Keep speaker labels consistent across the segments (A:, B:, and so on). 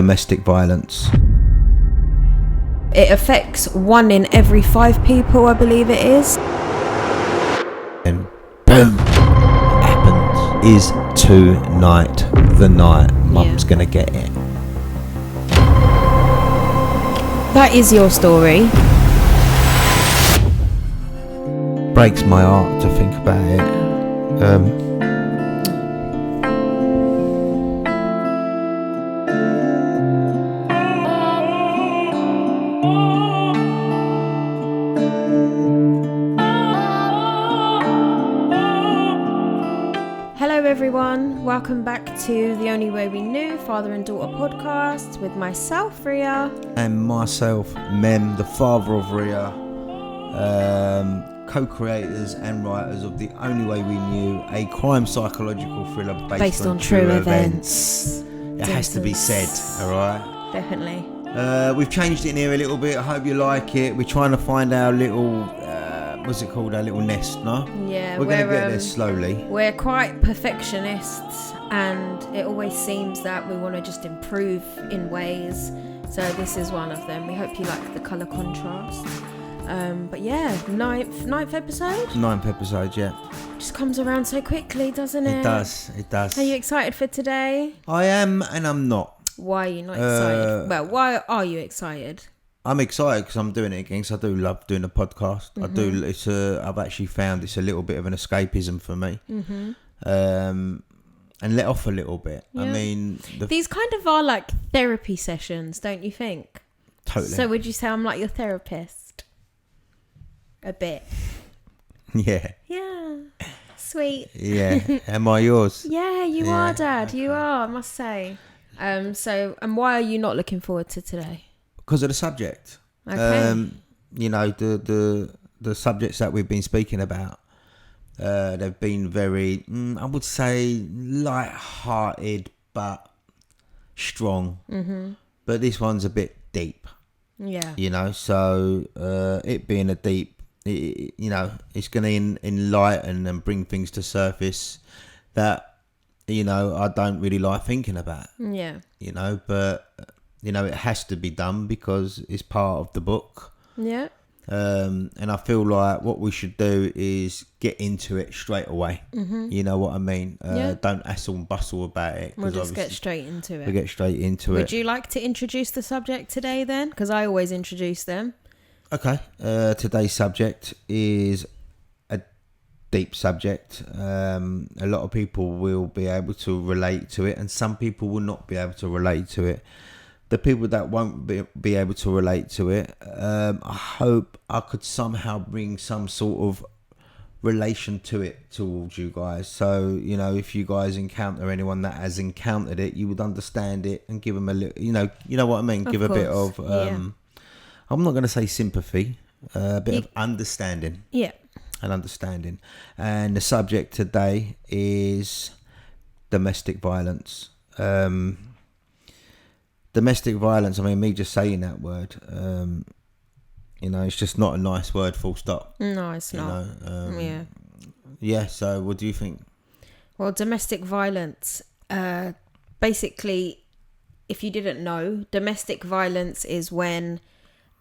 A: domestic violence.
B: It affects 1 in every 5 people, I believe it is.
A: And boom, it happens. Is tonight the night Mum's gonna get it?
B: That is your story.
A: Breaks my heart to think about it.
B: Hello everyone, welcome back to The Only Way We Knew, Father and Daughter Podcast with myself, Ria.
A: And myself, Mem, the father of Ria, co-creators and writers of The Only Way We Knew, a crime psychological thriller based on true events. It has to be said, alright?
B: Definitely.
A: We've changed it in here a little bit. I hope you like it. We're trying to find our little, what's it called, our little nest, no?
B: Yeah,
A: we're going to get there slowly.
B: We're quite perfectionists and it always seems that we want to just improve in ways. So this is one of them. We hope you like the colour contrast. But yeah, ninth episode?
A: 9th episode, yeah.
B: Just comes around so quickly, doesn't it?
A: It does.
B: Are you excited for today?
A: I am and I'm not.
B: Why are you not excited? Well, why are you excited?
A: I'm excited because I'm doing it again, because I do love doing a podcast.
B: Mm-hmm.
A: I do. I've actually found it's a little bit of an escapism for me.
B: Mm-hmm.
A: And let off a little bit.
B: Yeah.
A: I mean...
B: These kind of are like therapy sessions, don't you think?
A: Totally.
B: So would you say I'm like your therapist? A bit.
A: Yeah.
B: Yeah. Sweet.
A: Yeah. Am I yours?
B: Yeah, you are, Dad. Okay. You are, I must say. And why are you not looking forward to today?
A: Because of the subject.
B: Okay.
A: You know, the subjects that we've been speaking about, they've been very, I would say, light-hearted but strong. Mm-hmm. But this one's a bit deep.
B: Yeah.
A: You know, so it being a deep, you know, it's going to enlighten and bring things to surface that, you know, I don't really like thinking about.
B: Yeah.
A: You know, but, you know, it has to be done because it's part of the book.
B: Yeah.
A: And I feel like what we should do is get into it straight away. Mm-hmm. You know what I mean? Don't hassle and bustle about it.
B: We'll just get straight into it.
A: We'll get straight into it.
B: Would you like to introduce the subject today then? Because I always introduce them.
A: Okay. Today's subject is a deep subject. A lot of people will be able to relate to it and some people will not be able to relate to it. The people that won't be able to relate to it, I hope I could somehow bring some sort of relation to it towards you guys. So, you know, if you guys encounter anyone that has encountered it, you would understand it and give them a little, you know what I mean? Give a bit of, I'm not going to say sympathy, a bit of understanding.
B: Yeah.
A: An understanding. And the subject today is domestic violence. Domestic violence, I mean, me just saying that word, you know, it's just not a nice word, full stop.
B: No, it's not.
A: Yeah, so what do you think?
B: Well, domestic violence, basically, if you didn't know, domestic violence is when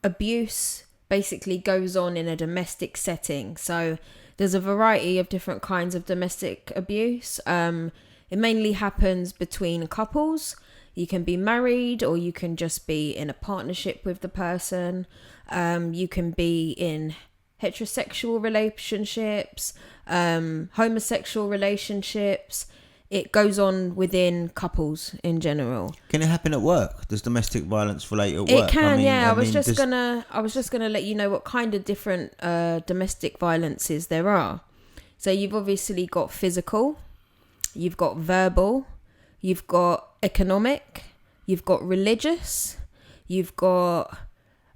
B: abuse basically goes on in a domestic setting. So there's a variety of different kinds of domestic abuse. It mainly happens between couples. You can be married or you can just be in a partnership with the person. You can be in heterosexual relationships, homosexual relationships. It goes on within couples in general.
A: Can it happen at work? Does domestic violence relate at work?
B: It can, I was just gonna let you know what kind of different domestic violences there are. So you've obviously got physical, you've got verbal, you've got economic, you've got religious, you've got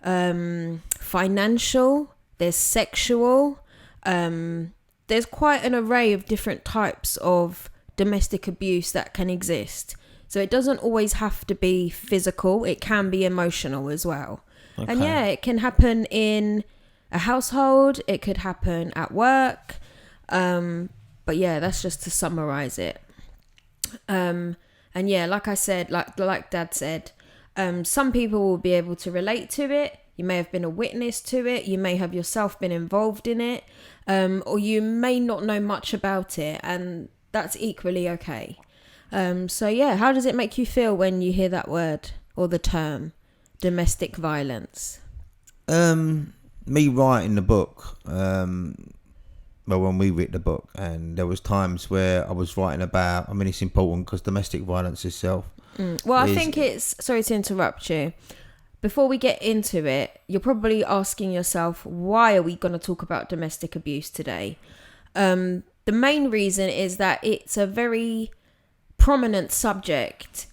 B: financial, there's sexual, there's quite an array of different types of domestic abuse that can exist. So it doesn't always have to be physical, it can be emotional as well. Okay. And it can happen in a household, it could happen at work, but that's just to summarize it. And like I said, like Dad said, Some people will be able to relate to it. You may have been a witness to it. You may have yourself been involved in it. Or you may not know much about it, and that's equally okay. So yeah, how does it make you feel when you hear that word or the term domestic violence?
A: Me writing the book, when we wrote the book, and there was times where I was writing about, it's important because domestic violence itself.
B: Well, I think it's, sorry to interrupt you. Before we get into it, you're probably asking yourself, why are we going to talk about domestic abuse today? The main reason is that it's a very prominent subject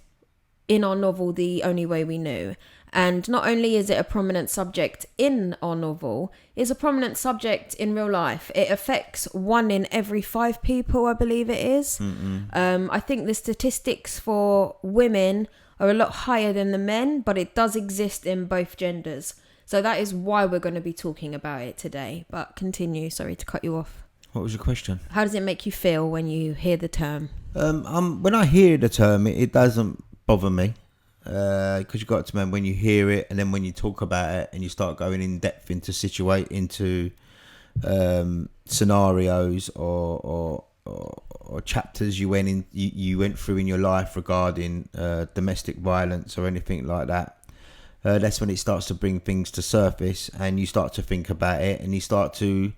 B: in our novel, The Only Way We Knew. And not only is it a prominent subject in our novel, it's a prominent subject in real life. It affects 1 in every 5 people, I believe it is. I think the statistics for women are a lot higher than the men, but it does exist in both genders. So that is why we're going to be talking about it today. But continue, sorry to cut you off.
A: What was your question?
B: How does it make you feel when you hear the term?
A: When I hear the term, it doesn't bother me. Because you've got to remember, when you hear it and then when you talk about it and you start going in depth into scenarios or chapters you went through in your life regarding domestic violence or anything like that, that's when it starts to bring things to surface and you start to think about it and you start to,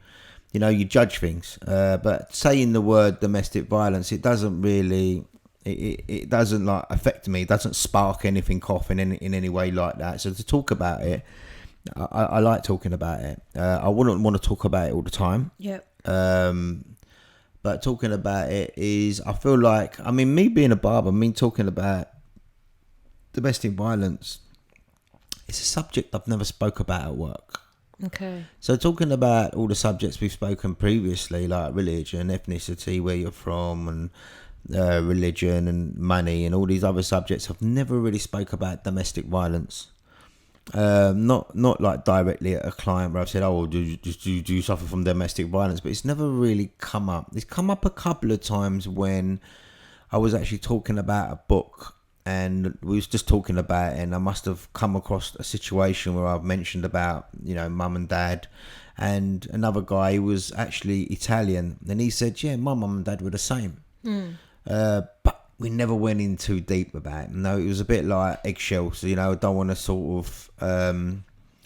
A: you judge things. But saying the word domestic violence, it doesn't really... It doesn't like affect me. It doesn't spark anything off in any way like that. So to talk about it, I like talking about it. I wouldn't want to talk about it all the time.
B: Yep.
A: But talking about it is, I feel like, me being a barber, talking about domestic violence, it's a subject I've never spoke about at work.
B: Okay.
A: So talking about all the subjects we've spoken previously, like religion, ethnicity, where you're from, and religion and money and all these other subjects, I've never really spoke about domestic violence. Not like directly at a client where I've said, oh, do you suffer from domestic violence? But it's never really come up. It's come up a couple of times when I was actually talking about a book and we was just talking about it, and I must have come across a situation where I've mentioned about, mum and dad, and another guy who was actually Italian, and he said, yeah, my mum and dad were the same. But we never went in too deep about it. No, it was a bit like eggshells. I don't want to sort of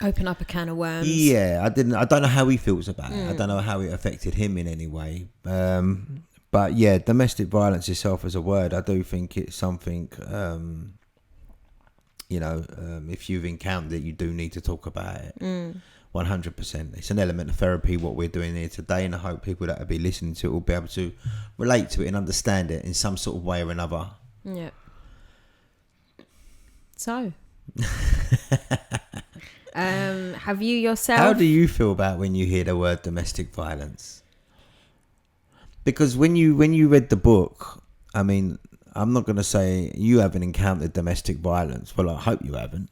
B: open up a can of worms.
A: Yeah, I don't know how he feels about it. I don't know how it affected him in any way. But yeah, domestic violence itself as a word, I do think it's something. If you've encountered it, you do need to talk about it. 100%. It's an element of therapy, what we're doing here today, and I hope people that will be listening to it will be able to relate to it and understand it in some sort of way or another.
B: Yeah. So, have you yourself...
A: How do you feel about when you hear the word domestic violence? Because when you read the book, I'm not going to say you haven't encountered domestic violence. Well, I hope you haven't.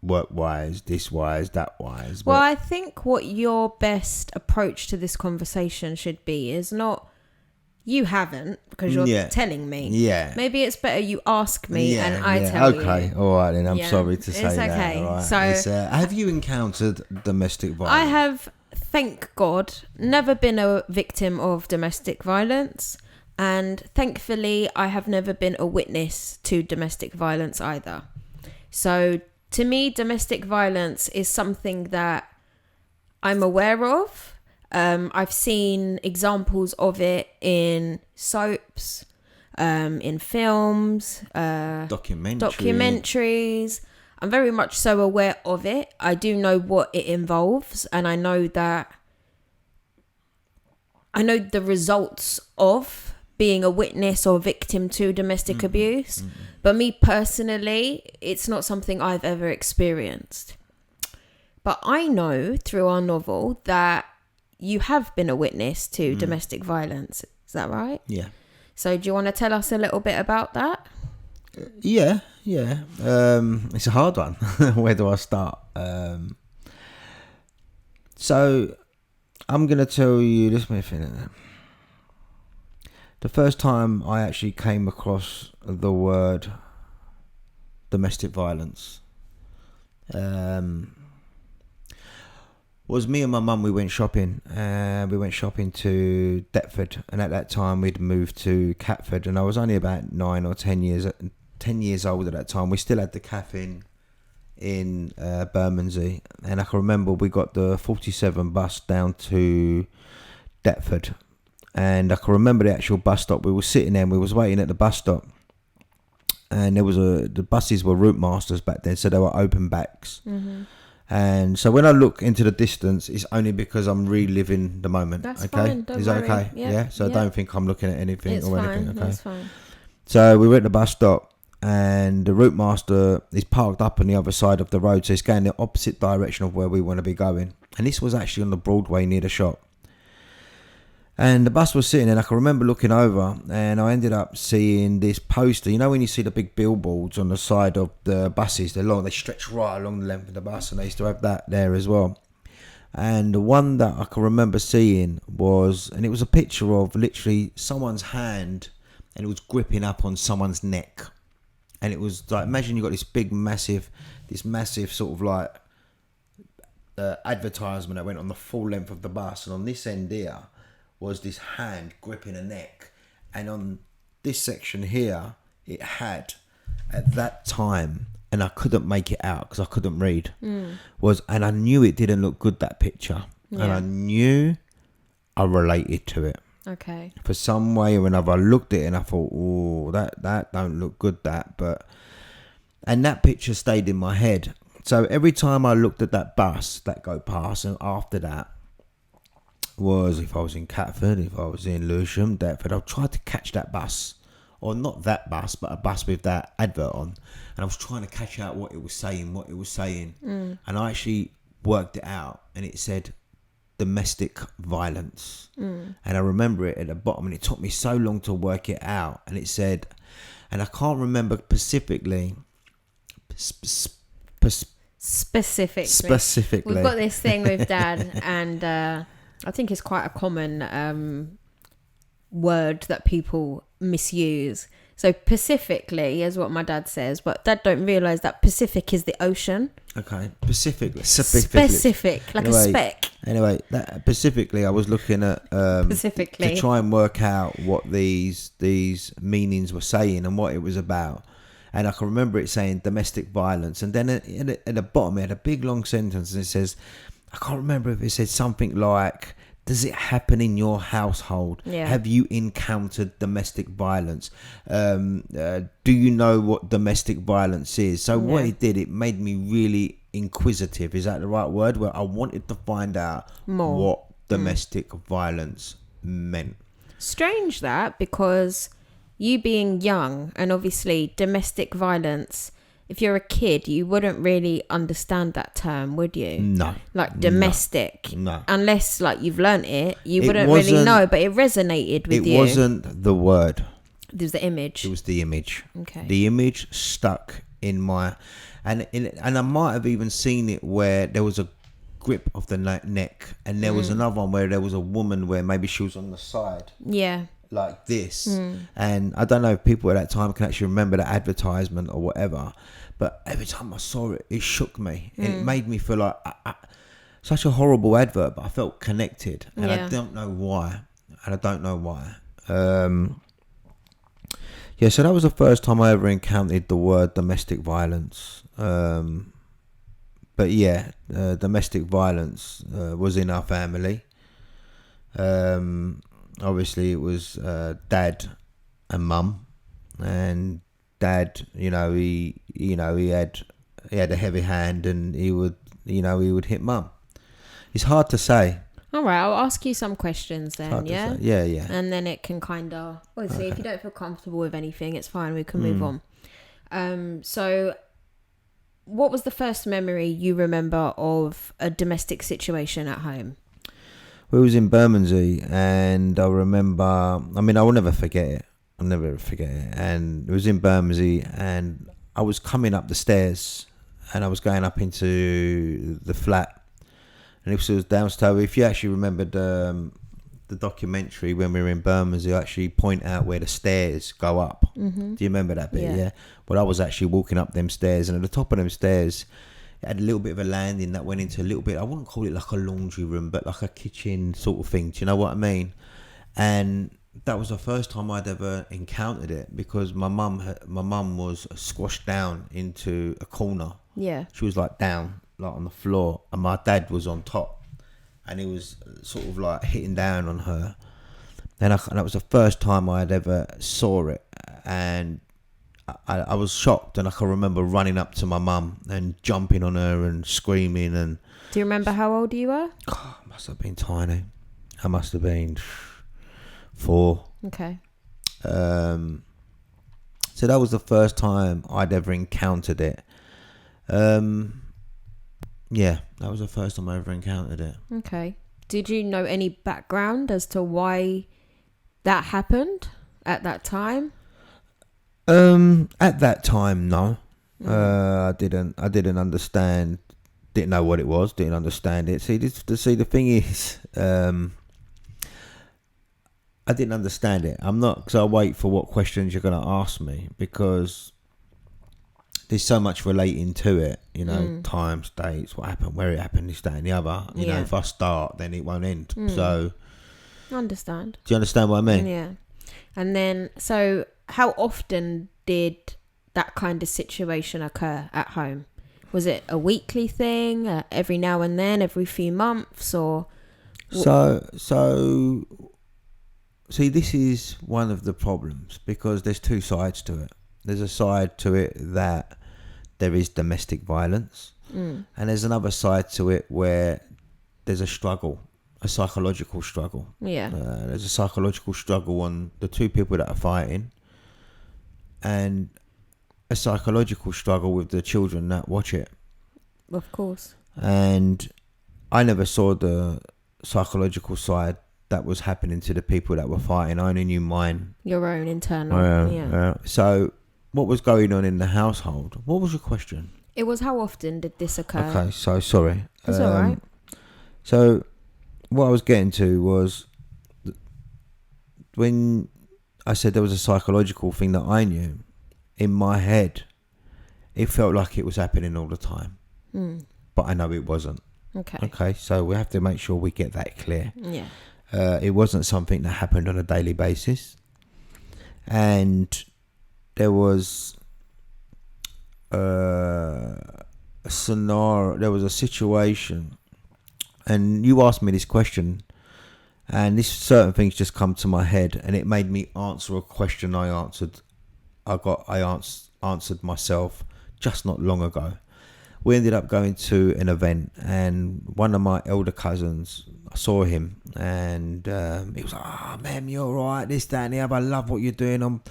A: Work-wise, this-wise, that-wise.
B: Well, I think what your best approach to this conversation should be is not, you haven't, because you're telling me.
A: Yeah.
B: Maybe it's better you ask me and I tell you.
A: Okay, all right then. I'm sorry to say
B: it's
A: that.
B: Okay.
A: All right.
B: So,
A: have you encountered domestic violence?
B: I have, thank God, never been a victim of domestic violence. And thankfully, I have never been a witness to domestic violence either. So... to me, domestic violence is something that I'm aware of. I've seen examples of it in soaps, in films, documentaries. I'm very much so aware of it. I do know what it involves, and I know the results of being a witness or victim to domestic abuse. But me personally, it's not something I've ever experienced. But I know through our novel that you have been a witness to domestic violence. Is that right?
A: Yeah.
B: So do you want to tell us a little bit about that?
A: Yeah. It's a hard one. Where do I start? So I'm going to tell you this. The first time I actually came across the word domestic violence was me and my mum. We went shopping. We went shopping to Deptford, and at that time we'd moved to Catford, and I was only about 9 or 10 years old at that time. We still had the cafe in Bermondsey, and I can remember we got the 47 bus down to Deptford, and I can remember the actual bus stop. We were sitting there and we was waiting at the bus stop, and there was the buses were route masters back then, so they were open backs. And so when I look into the distance, it's only because I'm reliving the moment.
B: That's
A: okay,
B: fine, don't
A: is that
B: worry.
A: okay?
B: Yeah,
A: So I don't think I'm looking at anything
B: it's
A: or
B: fine.
A: anything. Okay,
B: That's fine.
A: so we were at the bus stop, and the route master is parked up on the other side of the road, so he's going the opposite direction of where we want to be going. And this was actually on the Broadway near the shop. And the bus was sitting there, and I can remember looking over, and I ended up seeing this poster. You know when you see the big billboards on the side of the buses, they stretch right along the length of the bus, and they used to have that there as well. And the one that I can remember seeing was, and it was a picture of literally someone's hand, and it was gripping up on someone's neck. And it was like, imagine you got this massive sort of like advertisement that went on the full length of the bus, and on this end here was this hand gripping a neck, and on this section here it had, at that time, and I couldn't make it out because I couldn't read, and I knew it didn't look good, that picture, and I knew I related to it.
B: Okay.
A: For some way or another, I looked at it and I thought, oh, that don't look good, and that picture stayed in my head. So every time I looked at that bus that go past, and after that was, if I was in Catford, if I was in Lewisham, Deptford, I tried to catch that bus, or not that bus, but a bus with that advert on, and I was trying to catch out what it was saying, and I actually worked it out, and it said domestic violence, and I remember it at the bottom, and it took me so long to work it out, and it said, and I can't remember specifically. Specifically,
B: we've got this thing with Dad, and I think it's quite a common word that people misuse. So Pacifically is what my dad says, but Dad don't realise that Pacific is the ocean.
A: Okay, specific,
B: like anyway, a speck.
A: Anyway, that specifically, I was looking at
B: specifically
A: to try and work out what these meanings were saying and what it was about. And I can remember it saying domestic violence, and then at the bottom it had a big long sentence, and it says, I can't remember if it said something like, does it happen in your household?
B: Yeah.
A: Have you encountered domestic violence? Do you know what domestic violence is? So what it did, it made me really inquisitive. Is that the right word? Where I wanted to find out more what domestic violence meant.
B: Strange that, because you being young, and obviously domestic violence, if you're a kid, you wouldn't really understand that term, would you?
A: No.
B: Like domestic.
A: No.
B: Unless like you've learnt it, you wouldn't really know, but it resonated with you.
A: It wasn't the word.
B: It was the image.
A: It was the image.
B: Okay.
A: The image stuck in my, and I might have even seen it where there was a grip of the neck, and there was another one where there was a woman where maybe she was on the side.
B: Yeah.
A: Like this, and I don't know if people at that time can actually remember the advertisement or whatever, but every time I saw it, it shook me, and it made me feel like such a horrible advert, but I felt connected, and I don't know why, so that was the first time I ever encountered the word domestic violence. But domestic violence was in our family. Obviously it was Dad and Mum, and Dad, he had a heavy hand, and he would hit Mum. It's hard to say.
B: All right, I'll ask you some questions then, yeah?
A: Yeah.
B: And then it can kind of, obviously, if you don't feel comfortable with anything, it's fine, we can move on. So what was the first memory you remember of a domestic situation at home?
A: We was in Bermondsey, and I remember, I will never forget it. I'll never forget it. And it was in Bermondsey, and I was coming up the stairs, and I was going up into the flat, and it was downstairs. If you actually remembered the documentary when we were in Burma, they actually point out where the stairs go up. Mm-hmm. Do you remember that bit? Yeah. Well, I was actually walking up them stairs, and at the top of them stairs, it had a little bit of a landing that went into a little bit, I wouldn't call it like a laundry room, but like a kitchen sort of thing. Do you know what I mean? And that was the first time I'd ever encountered it, because my mum was squashed down into a corner. Yeah. She was like down, like on the floor, and my dad was on top, and he was sort of like hitting down on her. And that was the first time I'd ever saw it, and I was shocked, and I can remember running up to my mum and jumping on her and screaming. And
B: do you remember how old you were?
A: I must have been tiny. I must have been 4.
B: Okay.
A: So that was the first time I'd ever encountered it. Yeah, that was the first time I ever encountered it.
B: Okay. Did you know any background as to why that happened at that time?
A: At that time, no. I didn't understand. Didn't know what it was. Didn't understand it. See, the thing is, I didn't understand it. I'm not, because I wait for what questions you're going to ask me, because there's so much relating to it, you know, times, dates, what happened, where it happened, this, that, and the other. You know, if I start, then it won't end. So,
B: I understand.
A: Do you understand what I mean?
B: Yeah. And then, so how often did that kind of situation occur at home? Was it a weekly thing, every now and then, every few months, or?
A: So, see, this is one of the problems, because there's two sides to it. There's a side to it that there is domestic violence, and there's another side to it where there's a struggle, a psychological struggle. Yeah. There's a psychological struggle on the two people that are fighting, and a psychological struggle with the children that watch it.
B: Of course.
A: And I never saw the psychological side that was happening to the people that were fighting. I only knew mine.
B: Your own internal. Yeah.
A: So what was going on in the household? What was your question?
B: It was, how often did this occur?
A: Okay, so sorry.
B: It's all right.
A: So what I was getting to was, when I said there was a psychological thing that I knew, in my head, it felt like it was happening all the time. But I know it wasn't. Okay, so we have to make sure we get that clear.
B: Yeah.
A: It wasn't something that happened on a daily basis. And there was a scenario, there was a situation, and you asked me this question, and this certain things just come to my head, and it made me answer a question I answered myself just not long ago. We ended up going to an event, and one of my elder cousins, I saw him, and he was like, "Oh man, you're alright, this, that and the other, I love what you're doing on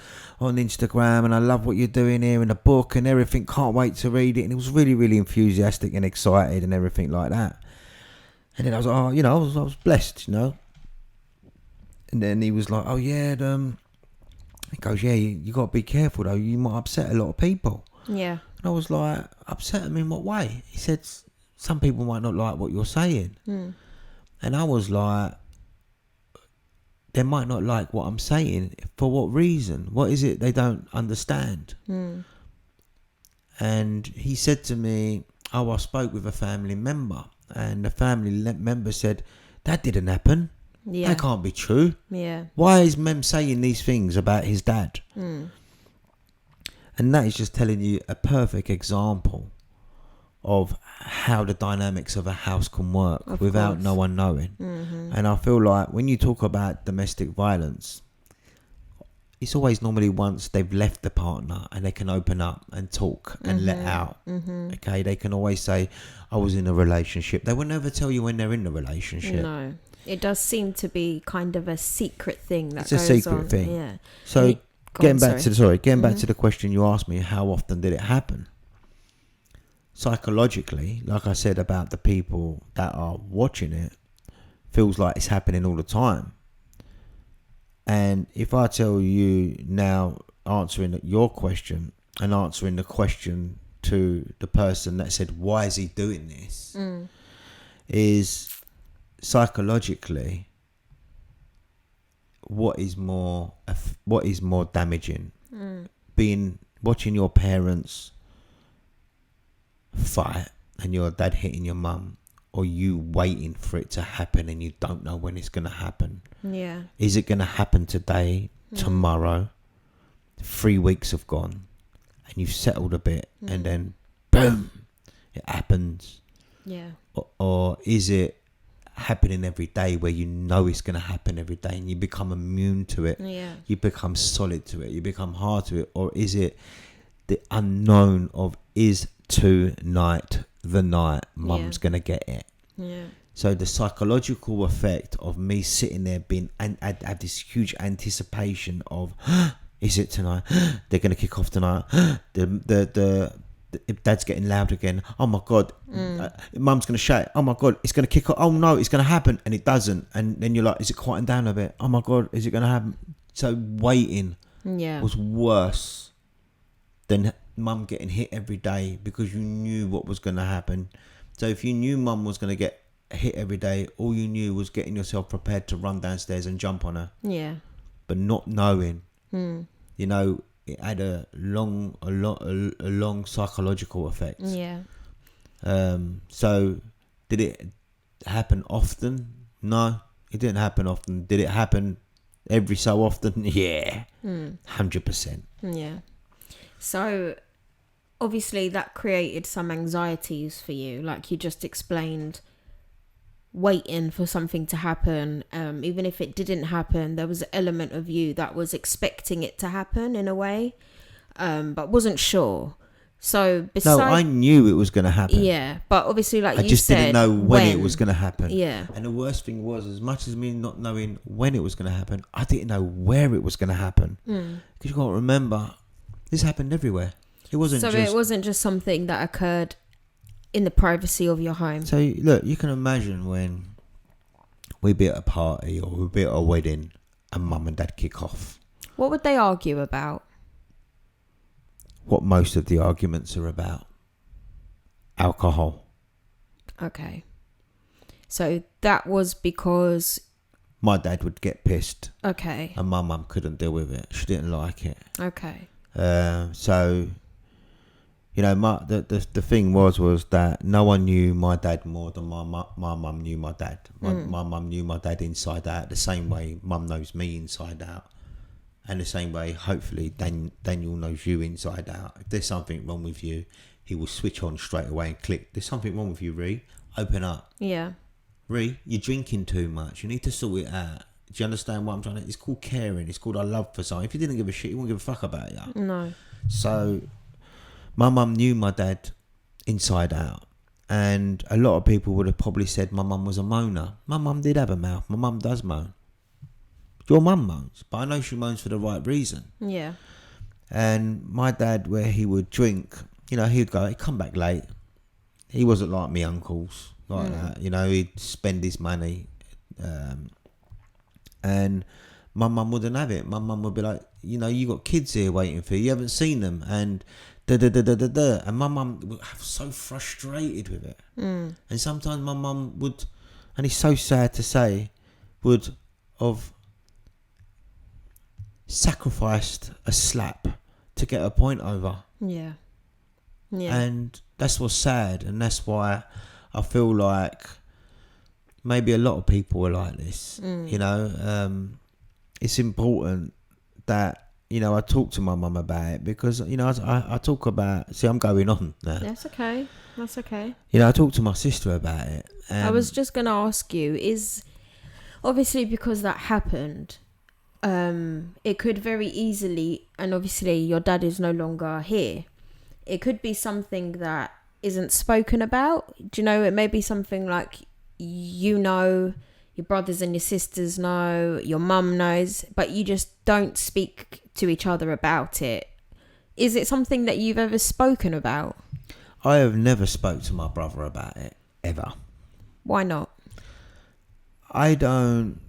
A: Instagram, and I love what you're doing here in the book and everything, can't wait to read it." And he was really, really enthusiastic and excited and everything like that. And then I was like, I was blessed, And then he was like, "Oh yeah," he goes, "Yeah, you got to be careful though, you might upset a lot of people."
B: Yeah.
A: And I was like, "Upset them in what way?" He said, "Some people might not like what you're saying." And I was like, they might not like what I'm saying. For what reason? What is it they don't understand? And he said to me, "Oh, I spoke with a family member, and the family member said, that didn't happen. Yeah. That can't be true. Yeah. Why is Mem saying these things about his dad?" And that is just telling you a perfect example of how the dynamics of a house can work without no one knowing. And I feel like when you talk about domestic violence, it's always normally once they've left the partner and they can open up and talk and let out. Okay, they can always say, "I was in a relationship." They will never tell you when they're in a relationship.
B: No, it does seem to be kind of a secret thing that
A: it's goes on. It's a secret thing. Yeah. So getting back to the question you asked me, how often did it happen? Psychologically, like I said about the people that are watching it, feels like it's happening all the time. And if I tell you now, answering your question and answering the question to the person that said, "Why is he doing this?" is psychologically, what is more damaging? Watching your parents fight and your dad hitting your mum, or you waiting for it to happen and you don't know when it's going to happen.
B: Yeah.
A: Is it going to happen today, tomorrow? 3 weeks have gone and you've settled a bit and then boom, it happens.
B: Yeah.
A: Or is it happening every day where you know it's going to happen every day and you become immune to it?
B: Yeah.
A: You become solid to it. You become hard to it. Or is it the unknown of, is tonight the night mum's going to get it?
B: Yeah.
A: So the psychological effect of me sitting there being and have this huge anticipation of, is it tonight? They're going to kick off tonight. If dad's getting loud again, oh my god, mum's going to shout, oh my god, it's going to kick off, oh no, it's going to happen, and it doesn't, and then you're like, is it quieting down a bit? Oh my god, is it going to happen? So waiting was worse than mum getting hit every day, because you knew what was going to happen. So if you knew mum was going to get hit every day, all you knew was getting yourself prepared to run downstairs and jump on her.
B: Yeah.
A: But not knowing, you know, it had a long psychological effect.
B: Yeah.
A: So did it happen often? No, it didn't happen often. Did it happen every so often? Yeah, 100%.
B: Yeah. So obviously that created some anxieties for you, like you just explained, waiting for something to happen. Even if it didn't happen, there was an element of you that was expecting it to happen in a way, but wasn't sure. So besides,
A: no, I knew it was going to happen.
B: Yeah, but obviously, like
A: I
B: you
A: just
B: said,
A: didn't know when it was going to happen.
B: Yeah.
A: And the worst thing was, as much as me not knowing when it was going to happen, I didn't know where it was going to happen. Because you got to remember, this happened everywhere. It wasn't. So
B: it wasn't just something that occurred in the privacy of your home.
A: So look, you can imagine when we'd be at a party or we'd be at a wedding and mum and dad kick off.
B: What would they argue about?
A: What most of the arguments are about. Alcohol.
B: Okay. So that was because
A: my dad would get pissed.
B: Okay.
A: And my mum couldn't deal with it. She didn't like it.
B: Okay.
A: So, you know, the thing was that no one knew my dad more than my mum knew my dad. My mum knew my dad inside out, the same way mum knows me inside out. And the same way, hopefully, Daniel knows you inside out. If there's something wrong with you, he will switch on straight away and click. There's something wrong with you, Ree. Open up.
B: Yeah.
A: Ree, you're drinking too much. You need to sort it out. Do you understand what I'm trying to... It's called caring. It's called I love for someone. If you didn't give a shit, you wouldn't give a fuck about you.
B: No.
A: So, my mum knew my dad inside out. And a lot of people would have probably said my mum was a moaner. My mum did have a mouth. My mum does moan. Your mum moans. But I know she moans for the right reason.
B: Yeah.
A: And my dad, where he would drink, you know, he'd come back late. He wasn't like me uncles, like that. You know, he'd spend his money. And my mum wouldn't have it. My mum would be like, you know, you got kids here waiting for you. You haven't seen them. And da-da-da-da-da-da. And my mum would have so frustrated with it. And sometimes my mum would, and it's so sad to say, would have sacrificed a slap to get a point over.
B: Yeah. Yeah.
A: And that's what's sad. And that's why I feel like maybe a lot of people are like this. You know, it's important that, you know, I talk to my mum about it, because, you know, I talk about... See, I'm going on now.
B: That's okay. That's okay.
A: You know, I talk to my sister about it.
B: I was just going to ask you, is... Obviously, because that happened, it could very easily... And obviously, your dad is no longer here. It could be something that isn't spoken about. Do you know, it may be something like, you know, your brothers and your sisters know, your mum knows, but you just don't speak to each other about it. Is it something that you've ever spoken about?
A: I have never spoke to my brother about it, ever.
B: Why not?
A: I don't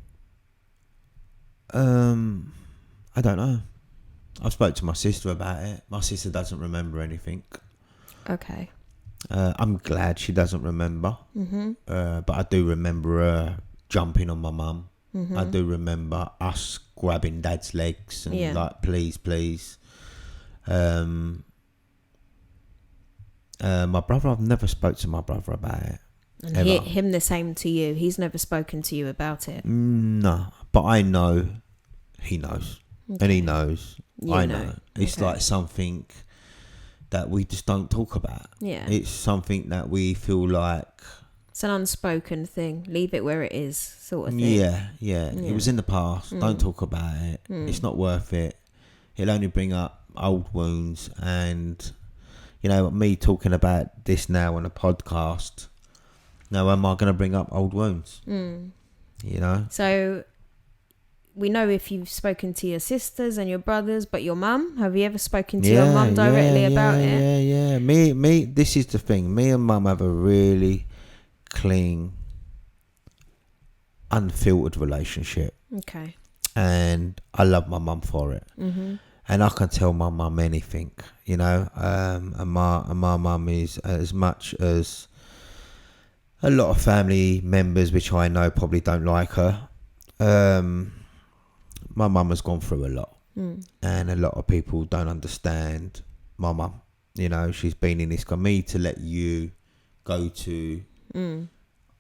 A: know. I've spoke to my sister about it. My sister doesn't remember anything.
B: Okay.
A: I'm glad she doesn't remember. But I do remember her jumping on my mum I do remember us grabbing Dad's legs and like, please. My brother, I've never spoke to my brother about it.
B: And him the same to you. He's never spoken to you about it.
A: No, but I know he knows. Okay. And he knows. I know. It's like something that we just don't talk about.
B: Yeah.
A: It's something that we feel like...
B: It's an unspoken thing. Leave it where it is, sort of thing.
A: Yeah. It was in the past. Don't talk about it. It's not worth it. It'll only bring up old wounds. And, you know, me talking about this now on a podcast... Now, am I going to bring up old wounds? You know?
B: So, we know if you've spoken to your sisters and your brothers, but your mum, have you ever spoken to your mum directly about it?
A: Yeah. Me, this is the thing. Me and mum have a really clean, unfiltered relationship.
B: Okay.
A: And I love my mum for it. Mm-hmm. And I can tell my mum anything, you know? And my mum is, as much as... a lot of family members, which I know probably don't like her. My mum has gone through a lot. And a lot of people don't understand my mum. You know, she's been in this. For me to let you go to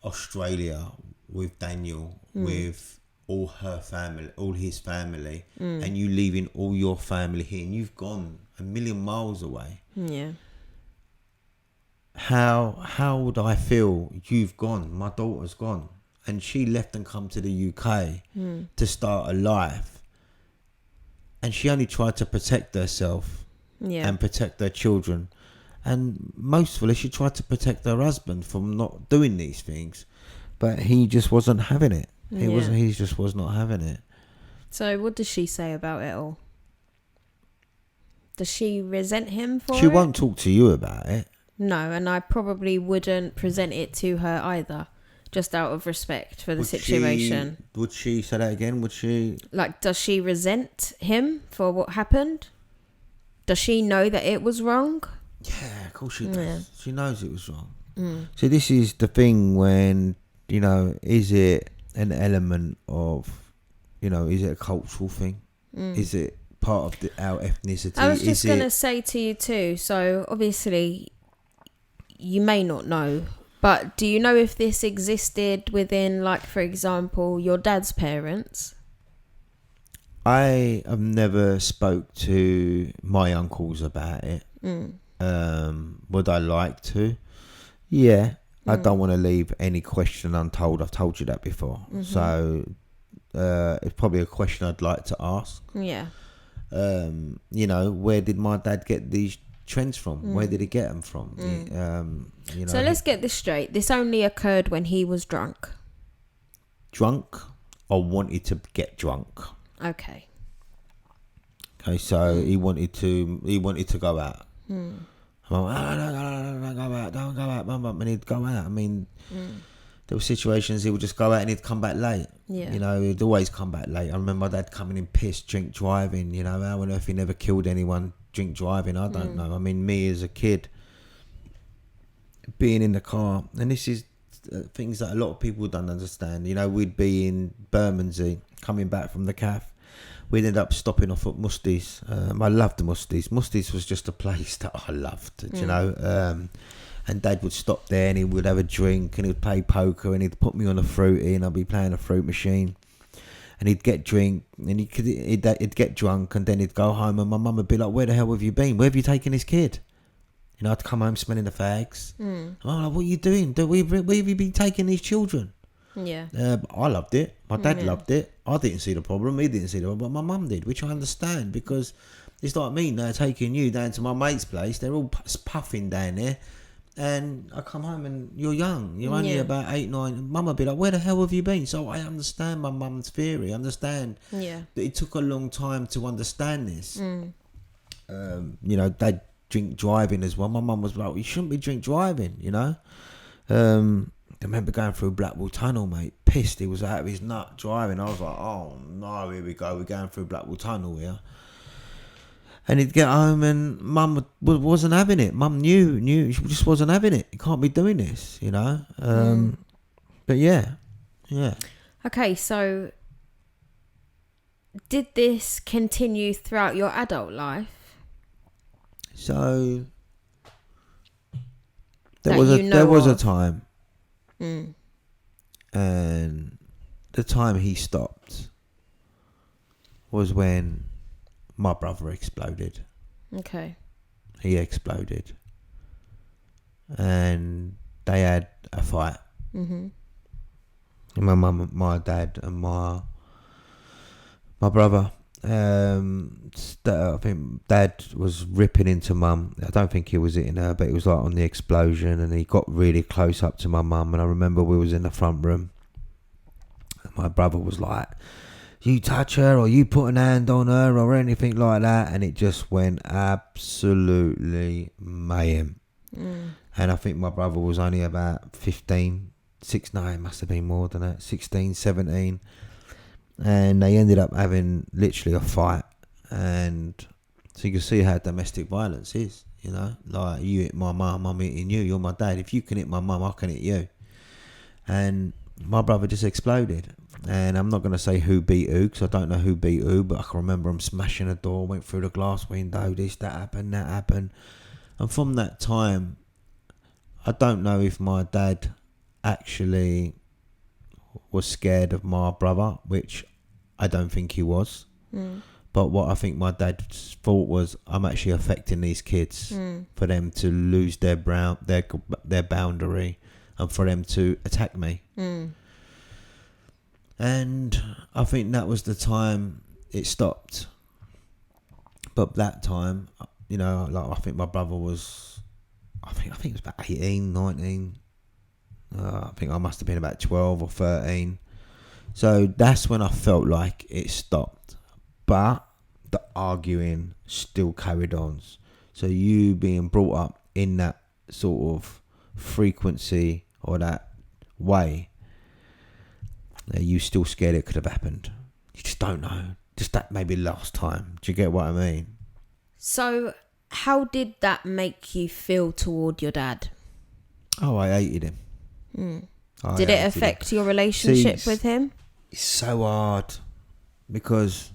A: Australia with Daniel, with all her family, all his family, and you leaving all your family here, and you've gone a million miles away.
B: Yeah.
A: How would I feel? You've gone, my daughter's gone, and she left and come to the UK to start a life, and she only tried to protect herself and protect her children, and mostly she tried to protect her husband from not doing these things, but he just wasn't having it. He just was not having it.
B: So what does she say about it all? Does she resent him for it?
A: She won't talk to you about it.
B: No, and I probably wouldn't present it to her either, just out of respect for the situation.
A: Would she say that again? Would she... Like,
B: does she resent him for what happened? Does she know that it was wrong?
A: Yeah, of course she does. Yeah. She knows it was wrong. So this is the thing when, you know, is it an element of, you know, is it a cultural thing? Is it part of our ethnicity?
B: I was just going to say to you too, so obviously... you may not know, but do you know if this existed within, like, for example, your dad's parents?
A: I have never spoke to my uncles about it. Would I like to? Yeah. I don't want to leave any question untold. I've told you that before. So it's probably a question I'd like to ask.
B: Yeah.
A: You know, where did my dad get these trends from? Where did he get them from? You know,
B: so let's get this straight. This only occurred when he was drunk.
A: Drunk or wanted to get drunk?
B: Okay,
A: so he wanted to go out. I'm like, don't go out, mum, and he'd go out. I mean, there were situations he would just go out and he'd come back late.
B: Yeah.
A: You know, he'd always come back late. I remember my dad coming in pissed, drink driving. You know, how on earth he never killed anyone drink driving? I don't know. I mean, me as a kid, being in the car, and this is things that a lot of people don't understand. You know, we'd be in Bermondsey, coming back from the cafe. We'd end up stopping off at Musty's. I loved Musty's. Musty's was just a place that I loved, you know. And Dad would stop there and he would have a drink and he would play poker and he'd put me on a fruity and I'd be playing a fruit machine. And he'd get drink and he'd get drunk and then he'd go home and my mum would be like, where the hell have you been? Where have you taken this kid? You know, I'd come home smelling the fags. And I'm like, what are you doing? Where have you been taking these children?
B: Yeah.
A: I loved it. My dad loved it. I didn't see the problem. He didn't see the problem. But my mum did, which I understand because it's like me now taking you down to my mate's place. They're all puffing down there. And I come home and you're young. You're only about 8, 9. Mum would be like, where the hell have you been? So I understand my mum's theory. I understand that it took a long time to understand this. You know, Dad drink driving as well. My mum was like, you shouldn't be drink driving, you know. I remember going through Blackwall Tunnel, mate. Pissed. He was out of his nut driving. I was like, oh no, here we go. We're going through Blackwall Tunnel here. And he'd get home and Mum wasn't having it. Mum knew she just wasn't having it. You can't be doing this, you know. But yeah.
B: Okay, so did this continue throughout your adult life?
A: So there
B: That
A: was a time,
B: Mm.
A: and the time he stopped was when my brother exploded.
B: Okay.
A: He exploded, and they had a fight.
B: Mm-hmm.
A: My mum, my dad, and my brother. I think Dad was ripping into Mum. I don't think he was hitting her, but it was like on the explosion, and he got really close up to my mum. And I remember we was in the front room, and my brother was like, "You touch her, or you put an hand on her, or anything like that," and it just went absolutely mayhem. And I think my brother was only about 15, 6, no, it must have been more than that, 16, 17. And they ended up having literally a fight. And so you can see how domestic violence is, you know, like you hit my mum, I'm hitting you, you're my dad. If you can hit my mum, I can hit you. And my brother just exploded. And I'm not going to say who beat who, because I don't know who beat who, but I can remember him smashing a door, went through the glass window, that happened. And from that time, I don't know if my dad actually was scared of my brother, which I don't think he was. But what I think my dad's thought was, I'm actually affecting these kids for them to lose their boundary and for them to attack me. And I think that was the time it stopped. But that time, you know, like I think my brother was, I think it was about 18, 19. I think I must have been about 12 or 13. So that's when I felt like it stopped. But the arguing still carried on. So you being brought up in that sort of frequency or that way, you still scared it could have happened. You just don't know. Just that maybe last time. Do you get what I mean?
B: So how did that make you feel toward your dad?
A: Oh, I hated him.
B: Did it affect your relationship with him?
A: It's so hard because,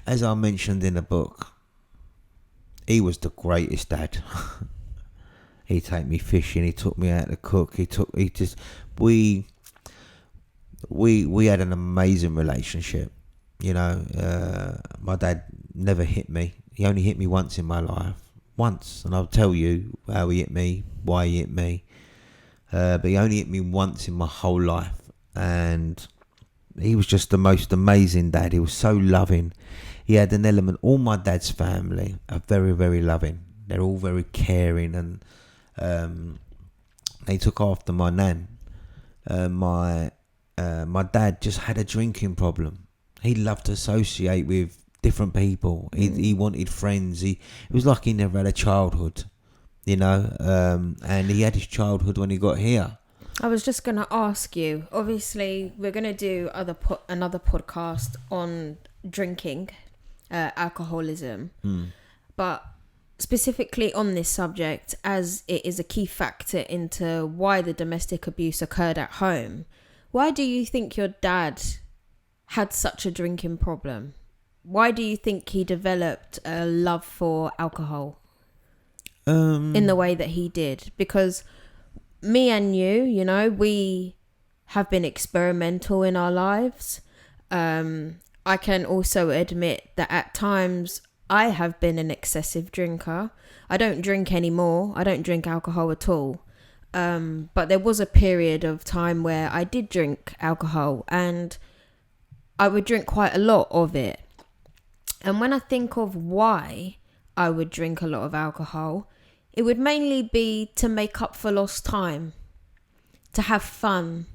A: as I mentioned in the book, he was the greatest dad. He'd take me fishing. He took me out to cook. We had an amazing relationship. You know, my dad never hit me. He only hit me once in my life. Once. And I'll tell you how he hit me, why he hit me. But he only hit me once in my whole life. And he was just the most amazing dad. He was so loving. He had an element. All my dad's family are very, very loving. They're all very caring. And they took after my nan. My dad just had a drinking problem. He loved to associate with different people. He wanted friends. It was like he never had a childhood, you know. And he had his childhood when he got here.
B: I was just going to ask you, obviously we're going to do another podcast on drinking, alcoholism, but specifically on this subject, as it is a key factor into why the domestic abuse occurred at home. Why do you think your dad had such a drinking problem? Why do you think he developed a love for alcohol in the way that he did? Because me and you know, we have been experimental in our lives. I can also admit that at times I have been an excessive drinker. I don't drink anymore. I don't drink alcohol at all. But there was a period of time where I did drink alcohol, and I would drink quite a lot of it. And when I think of why I would drink a lot of alcohol, it would mainly be to make up for lost time, to have fun,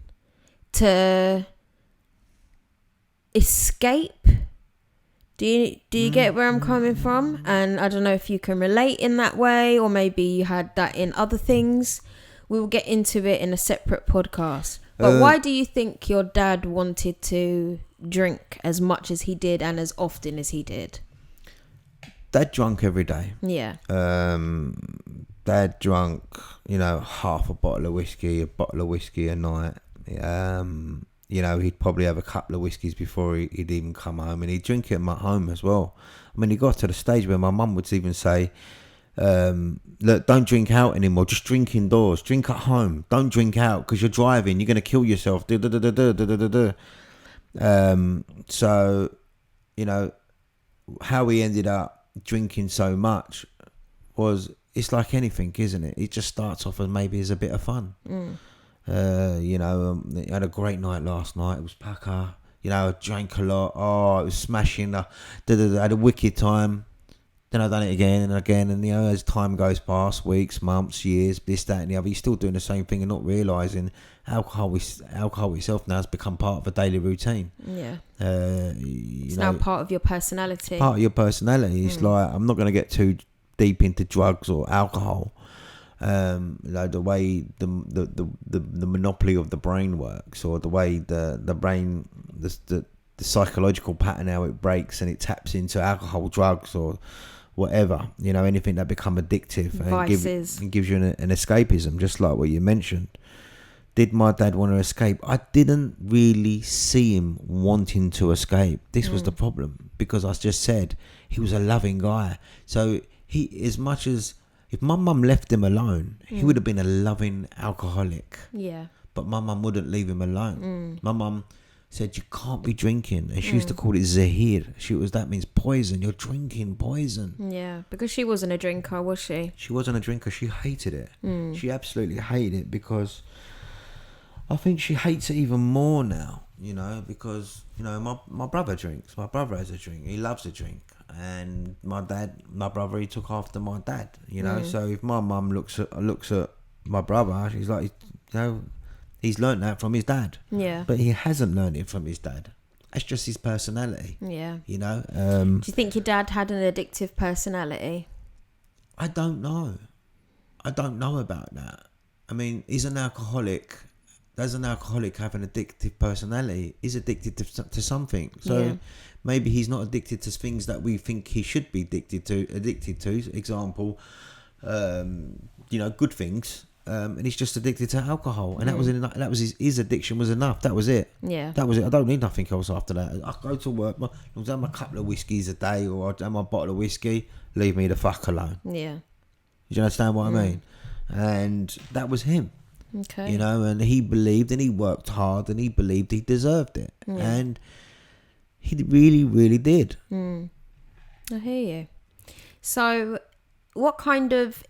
B: to escape. Do you get where I'm coming from? And I don't know if you can relate in that way, or maybe you had that in other things. We will get into it in a separate podcast. But why do you think your dad wanted to drink as much as he did and as often as he did?
A: Dad drunk every day.
B: Yeah.
A: Dad drunk, you know, half a bottle of whiskey a night. he'd probably have a couple of whiskies before he'd even come home, and he'd drink it at home as well. I mean, he got to the stage where my mum would even say, look, don't drink out anymore, just drink indoors, drink at home, don't drink out because you're driving, you're going to kill yourself. So, how he ended up drinking so much was, it's like anything, isn't it? It just starts off as maybe as a bit of fun. I had a great night last night. It was Packer. I drank a lot. Oh, it was smashing. I had a wicked time. Then I done it again and again. And, as time goes past, weeks, months, years, this, that and the other, you're still doing the same thing and not realising alcohol itself now has become part of a daily routine.
B: Yeah. It's now part of your personality.
A: Part of your personality. It's like, I'm not going to get too deep into drugs or alcohol. The way the monopoly of the brain works, or the way the brain, the psychological pattern, how it breaks and it taps into alcohol, drugs, or whatever, anything that become addictive
B: Vices.
A: and gives you an escapism, just like what you mentioned. Did my dad want to escape? I didn't really see him wanting to escape. This was the problem, because I just said he was a loving guy. So he, as much as, if my mum left him alone, he would have been a loving alcoholic.
B: Yeah.
A: But my mum wouldn't leave him alone. My mum said, you can't be drinking. And she used to call it zahir. That means poison. You're drinking poison.
B: Yeah, because she wasn't a drinker, was she?
A: She wasn't a drinker. She hated it. She absolutely hated it, because I think she hates it even more now, because, my brother drinks. My brother has a drink. He loves a drink. And my brother, he took after my dad, So if my mum looks at my brother, she's like, he's learned that from his dad.
B: Yeah. But
A: he hasn't learned it from his dad. That's just his personality.
B: Yeah.
A: Do
B: you think your dad had an addictive personality?
A: I don't know about that. I mean, he's an alcoholic. Does an alcoholic have an addictive personality? He's addicted to something. So maybe he's not addicted to things that we think he should be addicted to. Example, good things. And he's just addicted to alcohol, and that was his addiction was enough. That was it. Yeah, that was it. I don't need nothing else after that. I go to work. I'll have a couple of whiskies a day, or I'll have my bottle of whiskey. Leave me the fuck alone. Yeah. Do you understand what I mean? And that was him. Okay. And he believed, and he worked hard, and he believed he deserved it, and he really, really did.
B: I hear you. So, what kind of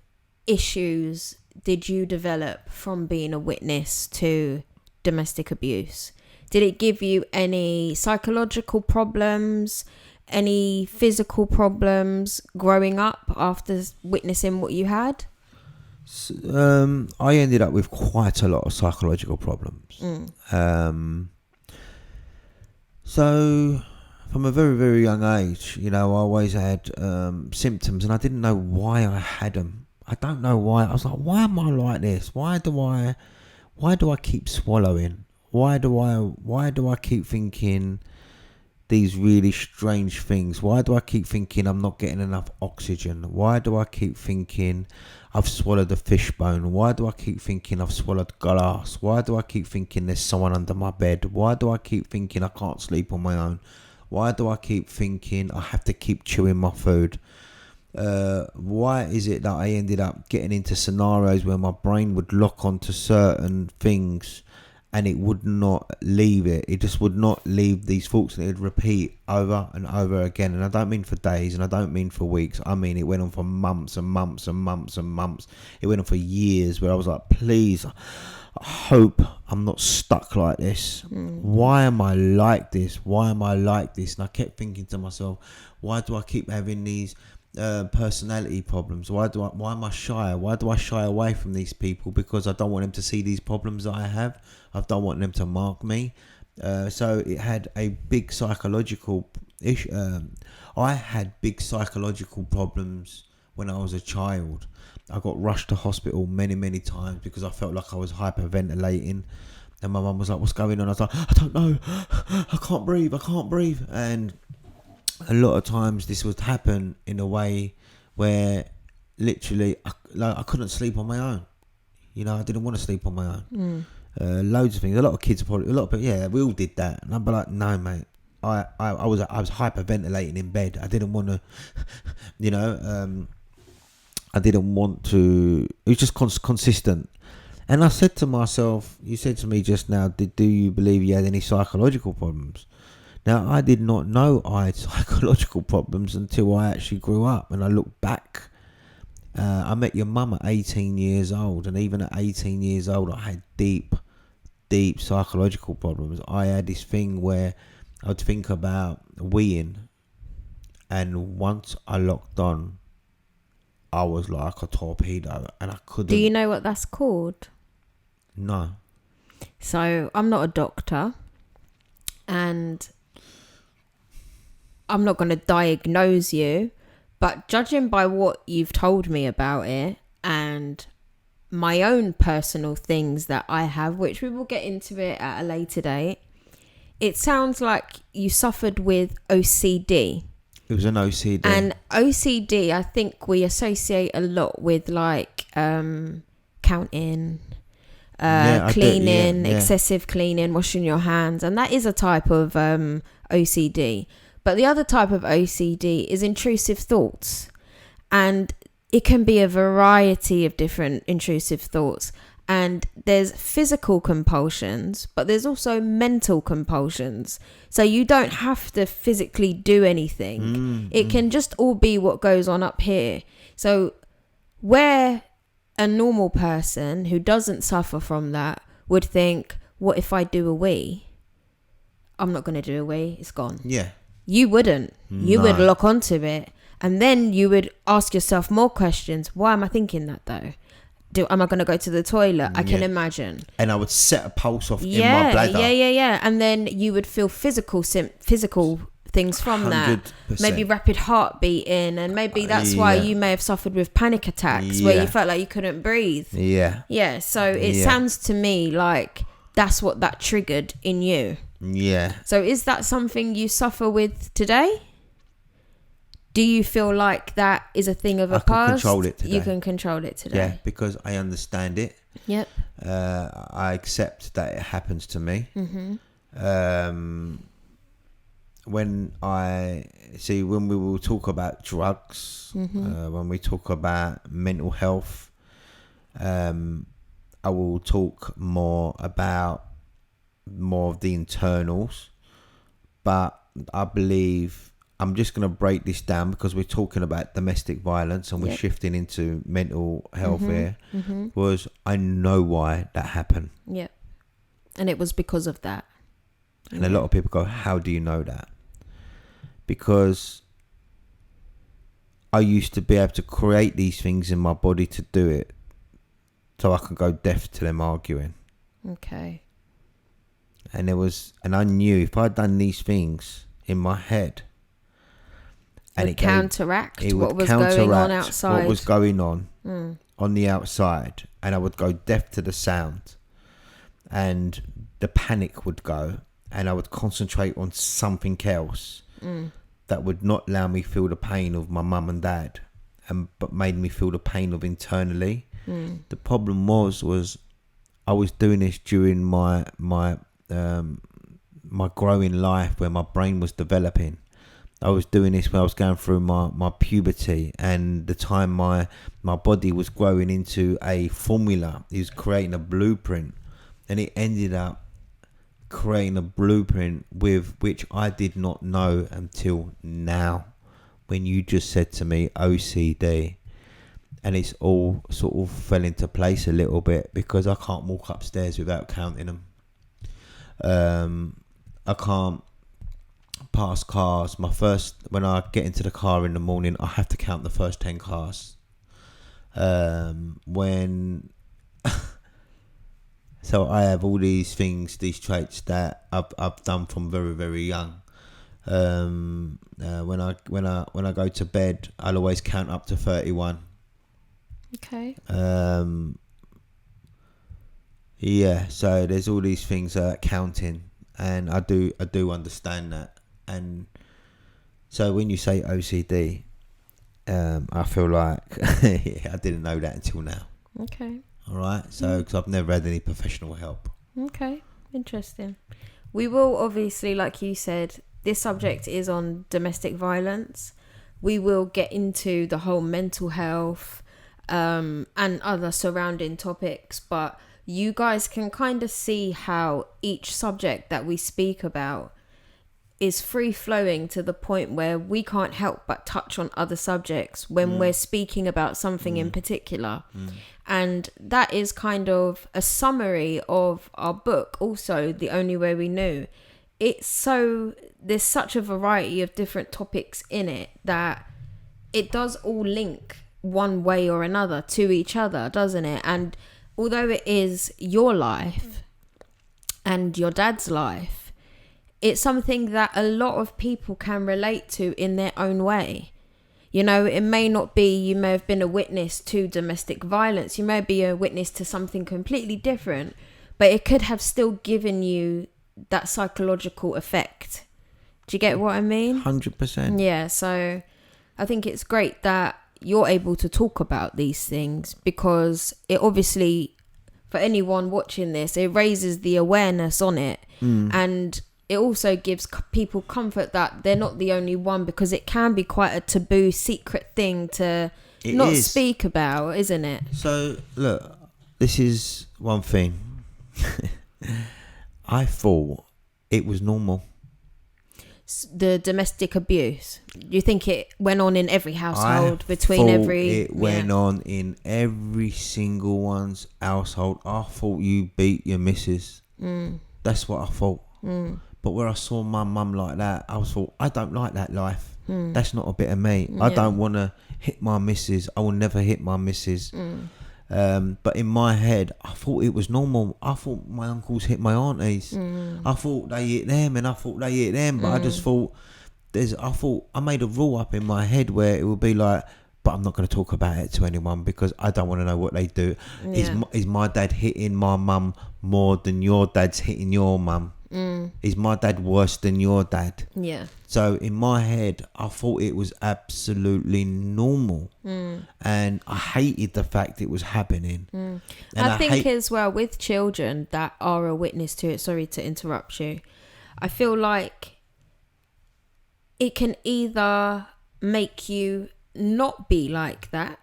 B: issues did you develop from being a witness to domestic abuse? Did it give you any psychological problems, any physical problems growing up after witnessing what you had?
A: I ended up with quite a lot of psychological problems. So from a very, very young age, I always had symptoms, and I didn't know why I had them. I don't know why. I was like, why am I like this? Why do I keep swallowing? Why do I keep thinking these really strange things? Why do I keep thinking I'm not getting enough oxygen? Why do I keep thinking I've swallowed a fishbone? Why do I keep thinking I've swallowed glass? Why do I keep thinking there's someone under my bed? Why do I keep thinking I can't sleep on my own? Why do I keep thinking I have to keep chewing my food? Why is it that I ended up getting into scenarios where my brain would lock onto certain things and it would not leave it? It just would not leave these thoughts, and it would repeat over and over again. And I don't mean for days, and I don't mean for weeks. I mean it went on for months and months and months and months. It went on for years, where I was like, please, I hope I'm not stuck like this. Why am I like this? Why am I like this? And I kept thinking to myself, why do I keep having these personality problems? Why am I shy? Why do I shy away from these people? Because I don't want them to see these problems that I have. I don't want them to mark me. So it had a big psychological issue. I had big psychological problems when I was a child. I got rushed to hospital many, many times because I felt like I was hyperventilating. And my mum was like, what's going on? I was like, I don't know. I can't breathe. And a lot of times this would happen in a way where literally I couldn't sleep on my own. I didn't want to sleep on my own. loads of things. A lot of kids probably, we all did that. And I'd be like, no, mate. I was hyperventilating in bed. I didn't want to, I didn't want to. It was just consistent. And I said to myself, you said to me just now, do you believe you had any psychological problems? Now, I did not know I had psychological problems until I actually grew up. And I look back. I met your mum at 18 years old. And even at 18 years old, I had deep psychological problems. I had this thing where I'd think about weeing. And once I locked on, I was like a torpedo. And I couldn't...
B: Do you know what that's called?
A: No.
B: So, I'm not a doctor. And... I'm not going to diagnose you, but judging by what you've told me about it and my own personal things that I have, which we will get into it at a later date, it sounds like you suffered with OCD.
A: It was an OCD.
B: And OCD, I think we associate a lot with like counting, cleaning, excessive cleaning, washing your hands. And that is a type of OCD. But the other type of OCD is intrusive thoughts. And it can be a variety of different intrusive thoughts. And there's physical compulsions, but there's also mental compulsions. So you don't have to physically do anything. It can just all be what goes on up here. So where a normal person who doesn't suffer from that would think, what if I do a wee? I'm not going to do a wee. It's gone.
A: Yeah.
B: You wouldn't. You would lock onto it. And then you would ask yourself more questions. Why am I thinking that though? Am I going to go to the toilet? I can imagine.
A: And I would set a pulse off in my bladder.
B: Yeah. And then you would feel physical things from 100%. That. Maybe rapid heartbeat in. And maybe that's why you may have suffered with panic attacks where you felt like you couldn't breathe.
A: Yeah.
B: Yeah. So it sounds to me like that's what that triggered in you.
A: Yeah.
B: So is that something you suffer with today? Do you feel like that is a thing of the past?
A: I can control it today.
B: You can control it today.
A: Yeah, because I understand it.
B: Yep.
A: I accept that it happens to me.
B: Mm-hmm.
A: When we will talk about drugs, when we talk about mental health, I will talk more of the internals, but I believe I'm just going to break this down because we're talking about domestic violence and we're shifting into mental health here. Was I know why that happened.
B: Yeah. And it was because of that.
A: And a lot of people go, how do you know that? Because I used to be able to create these things in my body to do it so I can go deaf to them arguing.
B: Okay.
A: And I knew if I'd done these things in my head, and it would
B: counteract what was going on outside.
A: What was going on the outside, and I would go deaf to the sound, and the panic would go, and I would concentrate on something else that would not allow me feel the pain of my mum and dad, but made me feel the pain of internally. The problem was I was doing this during my growing life where my brain was developing. I was doing this when I was going through my puberty and the time my body was growing into a formula. It was creating a blueprint, and it ended up creating a blueprint with which I did not know until now when you just said to me OCD. And it's all sort of fell into place a little bit because I can't walk upstairs without counting them. I can't pass cars. When I get into the car in the morning, I have to count the first 10 cars. So I have all these things, these traits that I've done from very, very young. When I go to bed, I'll always count up to 31.
B: Okay.
A: Yeah, so there's all these things counting, and I do understand that. And so when you say OCD, I feel like I didn't know that until now.
B: Okay.
A: All right, so because I've never had any professional help.
B: Okay, interesting. We will obviously, like you said, this subject is on domestic violence. We will get into the whole mental health and other surrounding topics, but you guys can kind of see how each subject that we speak about is free flowing to the point where we can't help but touch on other subjects when we're speaking about something in particular. And that is kind of a summary of our book, also The Only Way We Knew. There's such a variety of different topics in it that it does all link one way or another to each other, doesn't it? And although it is your life and your dad's life, it's something that a lot of people can relate to in their own way. You know, it may not be, you may have been a witness to domestic violence. You may be a witness to something completely different, but it could have still given you that psychological effect. Do you get what I mean?
A: 100%.
B: Yeah, so I think it's great that you're able to talk about these things, because it obviously, for anyone watching this, it raises the awareness on it. And it also gives people comfort that they're not the only one, because it can be quite a taboo, secret thing to speak about, isn't it?
A: So, look, this is one thing. I thought it was normal.
B: The domestic abuse. You think it went on in every household?
A: It went on in every single one's household. I thought you beat your missus. That's what I thought. But where I saw my mum like that, I thought, I don't like that life. That's not a bit of me. I don't want to hit my missus. I will never hit my missus. But in my head, I thought it was normal. I thought my uncles hit my aunties. I thought they hit them, and I thought they hit them. But I just thought, I made a rule up in my head where it would be like, but I'm not going to talk about it to anyone because I don't want to know what they do. Is my dad hitting my mum more than your dad's hitting your mum? Is my dad worse than your dad?
B: Yeah.
A: So in my head, I thought it was absolutely normal. And I hated the fact it was happening.
B: And I think as well with children that are a witness to it, sorry to interrupt you, I feel like it can either make you not be like that,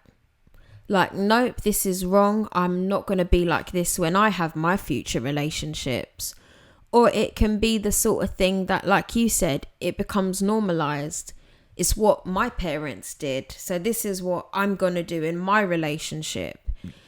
B: like, nope, this is wrong, I'm not going to be like this when I have my future relationships. Or it can be the sort of thing that, like you said, it becomes normalized. It's what my parents did, so this is what I'm going to do in my relationship.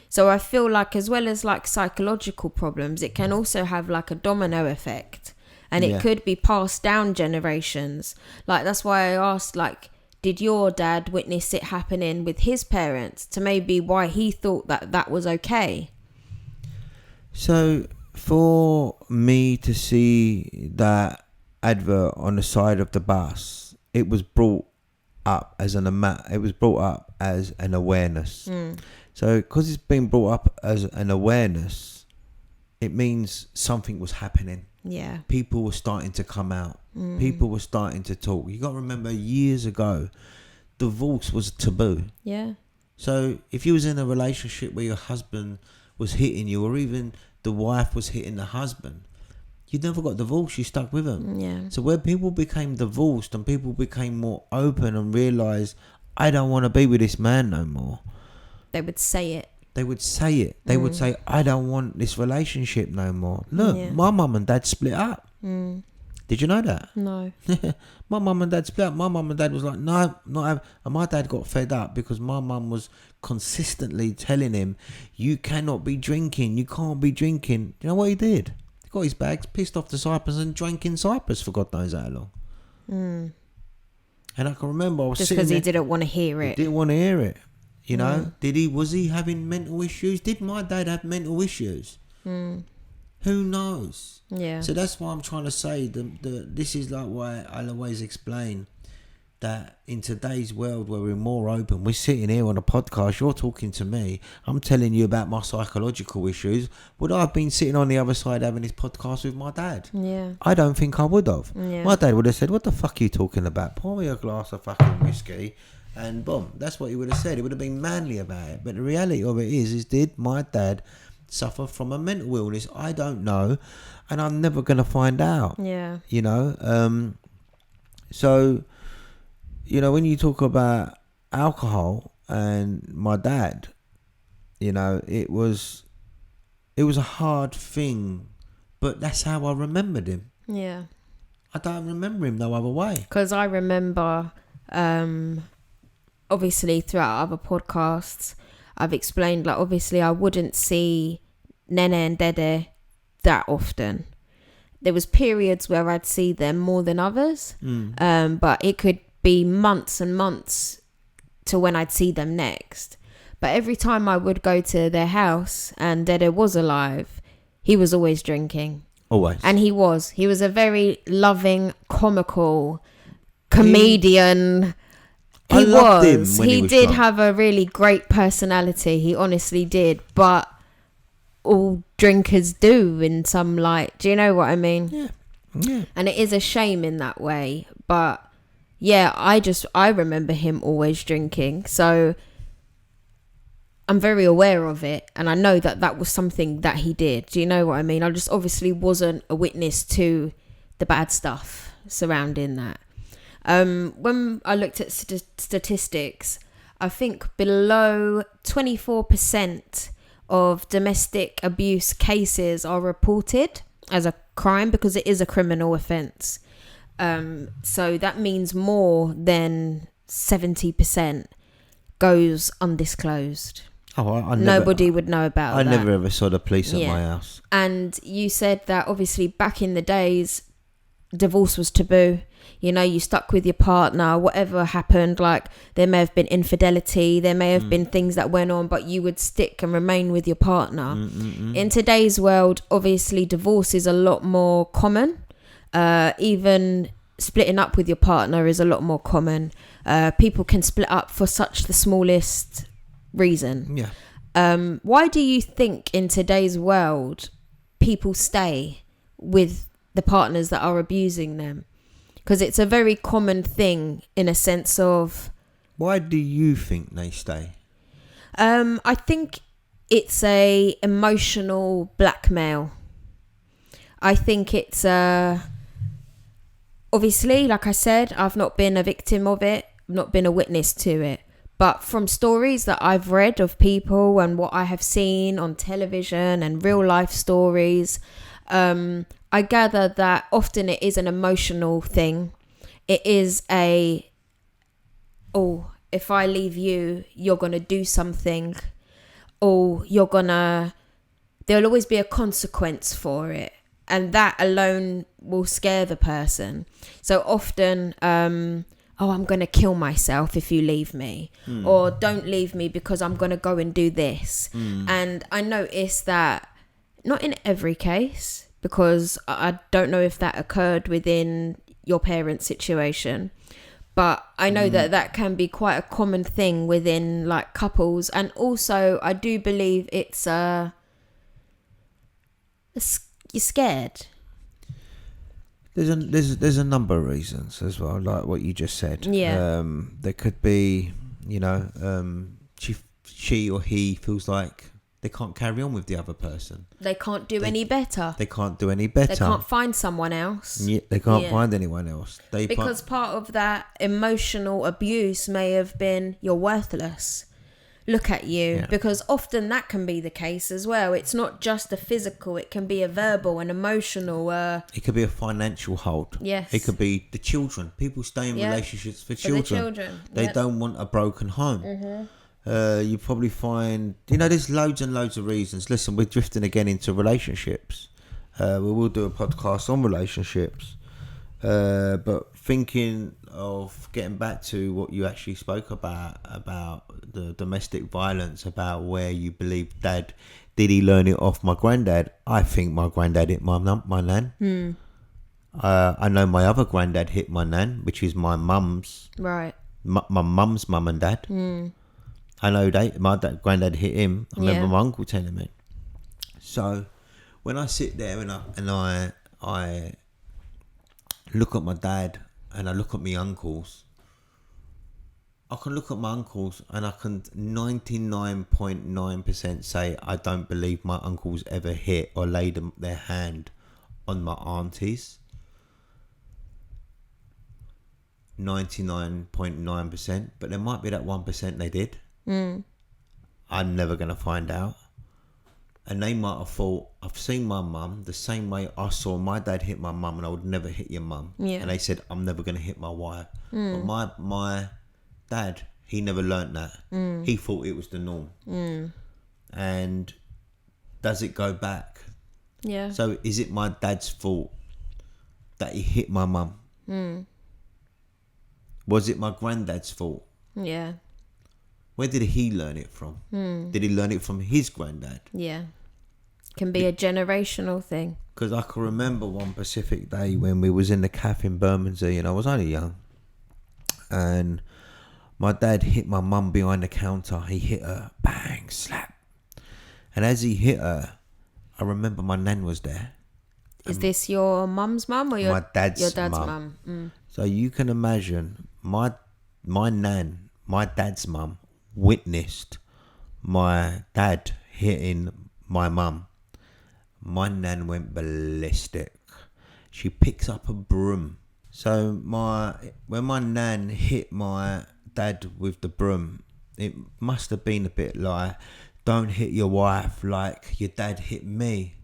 B: So I feel like, as well as like psychological problems, it can also have like a domino effect, and it could be passed down generations. Like, that's why I asked, like, did your dad witness it happening with his parents, to maybe why he thought that that was okay?
A: So for me to see that advert on the side of the bus, it was brought up as an awareness. So because it's been brought up as an awareness, it means something was happening.
B: Yeah.
A: People were starting to come out. People were starting to talk. You got to remember, years ago, divorce was taboo.
B: Yeah.
A: So if you was in a relationship where your husband was hitting you, or even the wife was hitting the husband, you never got divorced, you stuck with them.
B: Yeah.
A: So where people became divorced and people became more open and realised, I don't want to be with this man no more,
B: They would say it.
A: They would say it. They would say, I don't want this relationship no more. Look, my mum and dad split up. Did you know that?
B: No.
A: My mum and dad split up. My mum and dad was like, no, not having. And my dad got fed up because my mum was consistently telling him, you cannot be drinking. You can't be drinking. You know what he did? He got his bags, pissed off to Cyprus and drank in Cyprus for God knows how long. And I can remember I was
B: just
A: because
B: he didn't want to hear it.
A: He didn't want to hear it. You know, was he having mental issues? Did my dad have mental issues? Who knows?
B: Yeah.
A: So that's why I'm trying to say this is like why I always explain that in today's world where we're more open, we're sitting here on a podcast, you're talking to me, I'm telling you about my psychological issues. Would I have been sitting on the other side having this podcast with my dad?
B: Yeah.
A: I don't think I would have.
B: Yeah.
A: My dad would have said, what the fuck are you talking about? Pour me a glass of fucking whiskey. And boom, that's what he would have said. He would have been manly about it. But the reality of it is did my dad suffer from a mental illness. I don't know, and I'm never going to find out.
B: Yeah.
A: You know, so, you know, when you talk about alcohol and my dad, you know, it was a hard thing, but that's how I remembered him.
B: Yeah.
A: I don't remember him no other way.
B: Because I remember, obviously throughout other podcasts, I've explained, like, obviously I wouldn't see Nene and Dede that often. There was periods where I'd see them more than others, but it could be months and months to when I'd see them next. But every time I would go to their house and Dede was alive, he was always drinking.
A: Always.
B: And he was a very loving, comical comedian.
A: I loved him when he
B: He
A: was
B: did
A: drunk.
B: have a really great personality. He honestly did. But all drinkers do in some light. Do you know what I mean?
A: Yeah. Yeah.
B: And it is a shame in that way. But yeah, I remember him always drinking. So I'm very aware of it, and I know that was something that he did. Do you know what I mean? I just obviously wasn't a witness to the bad stuff surrounding that. When I looked at statistics, I think below 24% of domestic abuse cases are reported as a crime because it is a criminal offence. So that means more than 70% goes undisclosed.
A: Oh, I never,
B: Nobody would know about that.
A: I never ever saw the police at my house.
B: And you said that obviously back in the days, divorce was taboo. You know, you stuck with your partner, whatever happened, like there may have been infidelity, there may have been things that went on, but you would stick and remain with your partner. In today's world, obviously divorce is a lot more common. Even splitting up with your partner is a lot more common. People can split up for such the smallest reason.
A: Yeah.
B: Why do you think in today's world people stay with the partners that are abusing them? Because it's a very common thing in a sense of...
A: Why do you think they stay?
B: I think it's a emotional blackmail. I think it's obviously, like I said, I've not been a victim of it, not been a witness to it. But from stories that I've read of people and what I have seen on television and real life stories, I gather that often it is an emotional thing. It is if I leave you, you're going to do something, or there'll always be a consequence for it. And that alone will scare the person. So often, I'm going to kill myself if you leave me. Or don't leave me because I'm going to go and do this. And I noticed that, not in every case, because I don't know if that occurred within your parents' situation, but I know that can be quite a common thing within like couples. And also I do believe it's you're scared.
A: There's a number of reasons as well, like what you just said.
B: Yeah.
A: There could be, you know, she or he feels like they can't carry on with the other person.
B: They can't do any better.
A: They can't do any better.
B: They can't find someone else.
A: Yeah, they can't find anyone else.
B: Because part of that emotional abuse may have been you're worthless. Look at you.
A: Yeah.
B: Because often that can be the case as well. It's not just a physical. It can be a verbal and emotional.
A: It could be a financial hold.
B: Yes.
A: It could be the children. People stay in relationships for children.
B: the children.
A: They don't want a broken home. You probably find, you know, there's loads and loads of reasons. Listen, we're drifting again into relationships. We will do a podcast on relationships. But thinking of getting back to what you actually spoke about the domestic violence, about where you believe did he learn it off my granddad? I think my granddad hit my nan. I know my other granddad hit my nan, which is my mum's.
B: Right.
A: My mum's mum and dad. I know my granddad hit him. I remember my uncle telling me. So when I sit there and I look at my dad and I look at my uncles, I can look at my uncles and I can 99.9% say I don't believe my uncles ever hit or laid their hand on my aunties. 99.9%, but there might be that 1% they did. I'm never going to find out. And they might have thought, I've seen my mum the same way I saw my dad hit my mum, and I would never hit your mum.
B: Yeah.
A: And they said, I'm never going to hit my wife. But my dad, he never learnt that. He thought it was the norm. And does it go back?
B: Yeah.
A: So is it my dad's fault that he hit my mum? Was it my granddad's fault?
B: Yeah.
A: Where did he learn it from? Did he learn it from his granddad?
B: Yeah. Can be a generational thing.
A: Because I can remember one Pacific day when we was in the cafe in Bermondsey, and I was only young, and my dad hit my mum behind the counter. He hit her, bang, slap. And as he hit her, I remember my nan was there.
B: Is this your mum's mum or your dad's
A: mum?
B: mum?
A: So you can imagine my nan, my dad's mum, witnessed my dad hitting my mum. My nan went ballistic. She picks up a broom. So when my nan hit my dad with the broom, it must have been a bit like, don't hit your wife like your dad hit me.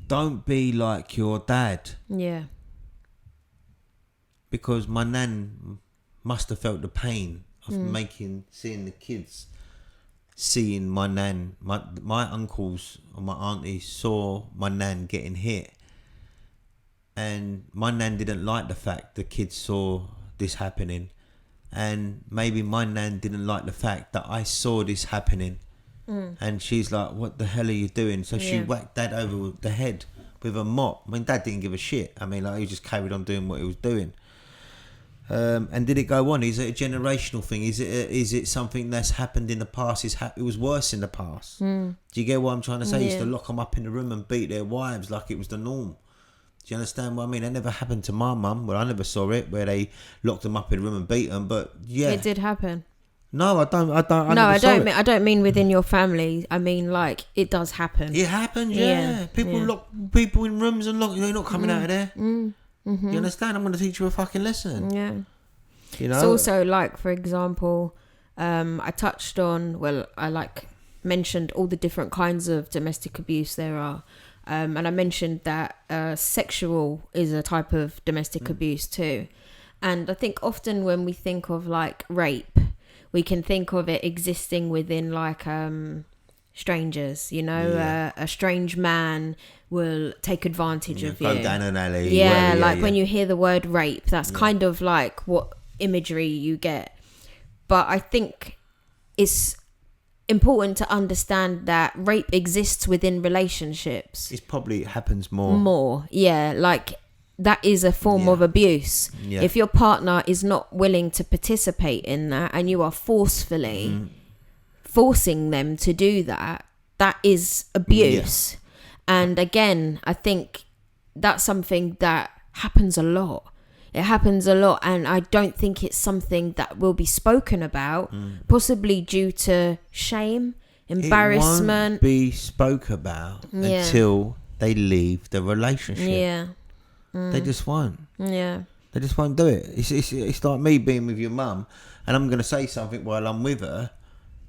A: Don't be like your dad.
B: Yeah.
A: Because my nan must have felt the pain of seeing the kids, seeing my nan, my uncles or my aunties saw my nan getting hit, and my nan didn't like the fact the kids saw this happening, and maybe my nan didn't like the fact that I saw this happening, and she's like, what the hell are you doing? So she whacked dad over the head with a mop. I mean, dad didn't give a shit. I mean, like, he just carried on doing what he was doing. And did it go on? Is it a generational thing? Is it something that's happened in the past? It was worse in the past. Do you get what I'm trying to say? Used to lock them up in the room and beat their wives like it was the norm. Do you understand what I mean? That never happened to my mum. Well, I never saw it where they locked them up in the room and beat them. But yeah,
B: it did happen.
A: No, I don't.
B: I don't mean within your family. I mean, like, it does happen.
A: It happens. Yeah. People lock people in rooms and lock. You're not coming out of there. You understand? I'm going to teach you a fucking lesson.
B: Yeah.
A: You know?
B: It's also like, for example, I touched on, mentioned all the different kinds of domestic abuse there are. And I mentioned that sexual is a type of domestic abuse too. And I think often when we think of like rape, we can think of it existing within like strangers, you know, a strange man will take advantage of you.
A: Go down an alley.
B: When you hear the word rape, that's kind of like what imagery you get. But I think it's important to understand that rape exists within relationships.
A: It probably happens more.
B: Like that is a form of abuse. If your partner is not willing to participate in that and you are forcefully forcing them to do that, that is abuse. And again, I think that's something that happens a lot. It happens a lot, and I don't think it's something that will be spoken about, possibly due to shame, embarrassment.
A: It won't be spoke about until they leave the relationship. They just won't. They just won't do it. It's like me being with your mum, and I'm going to say something while I'm with her.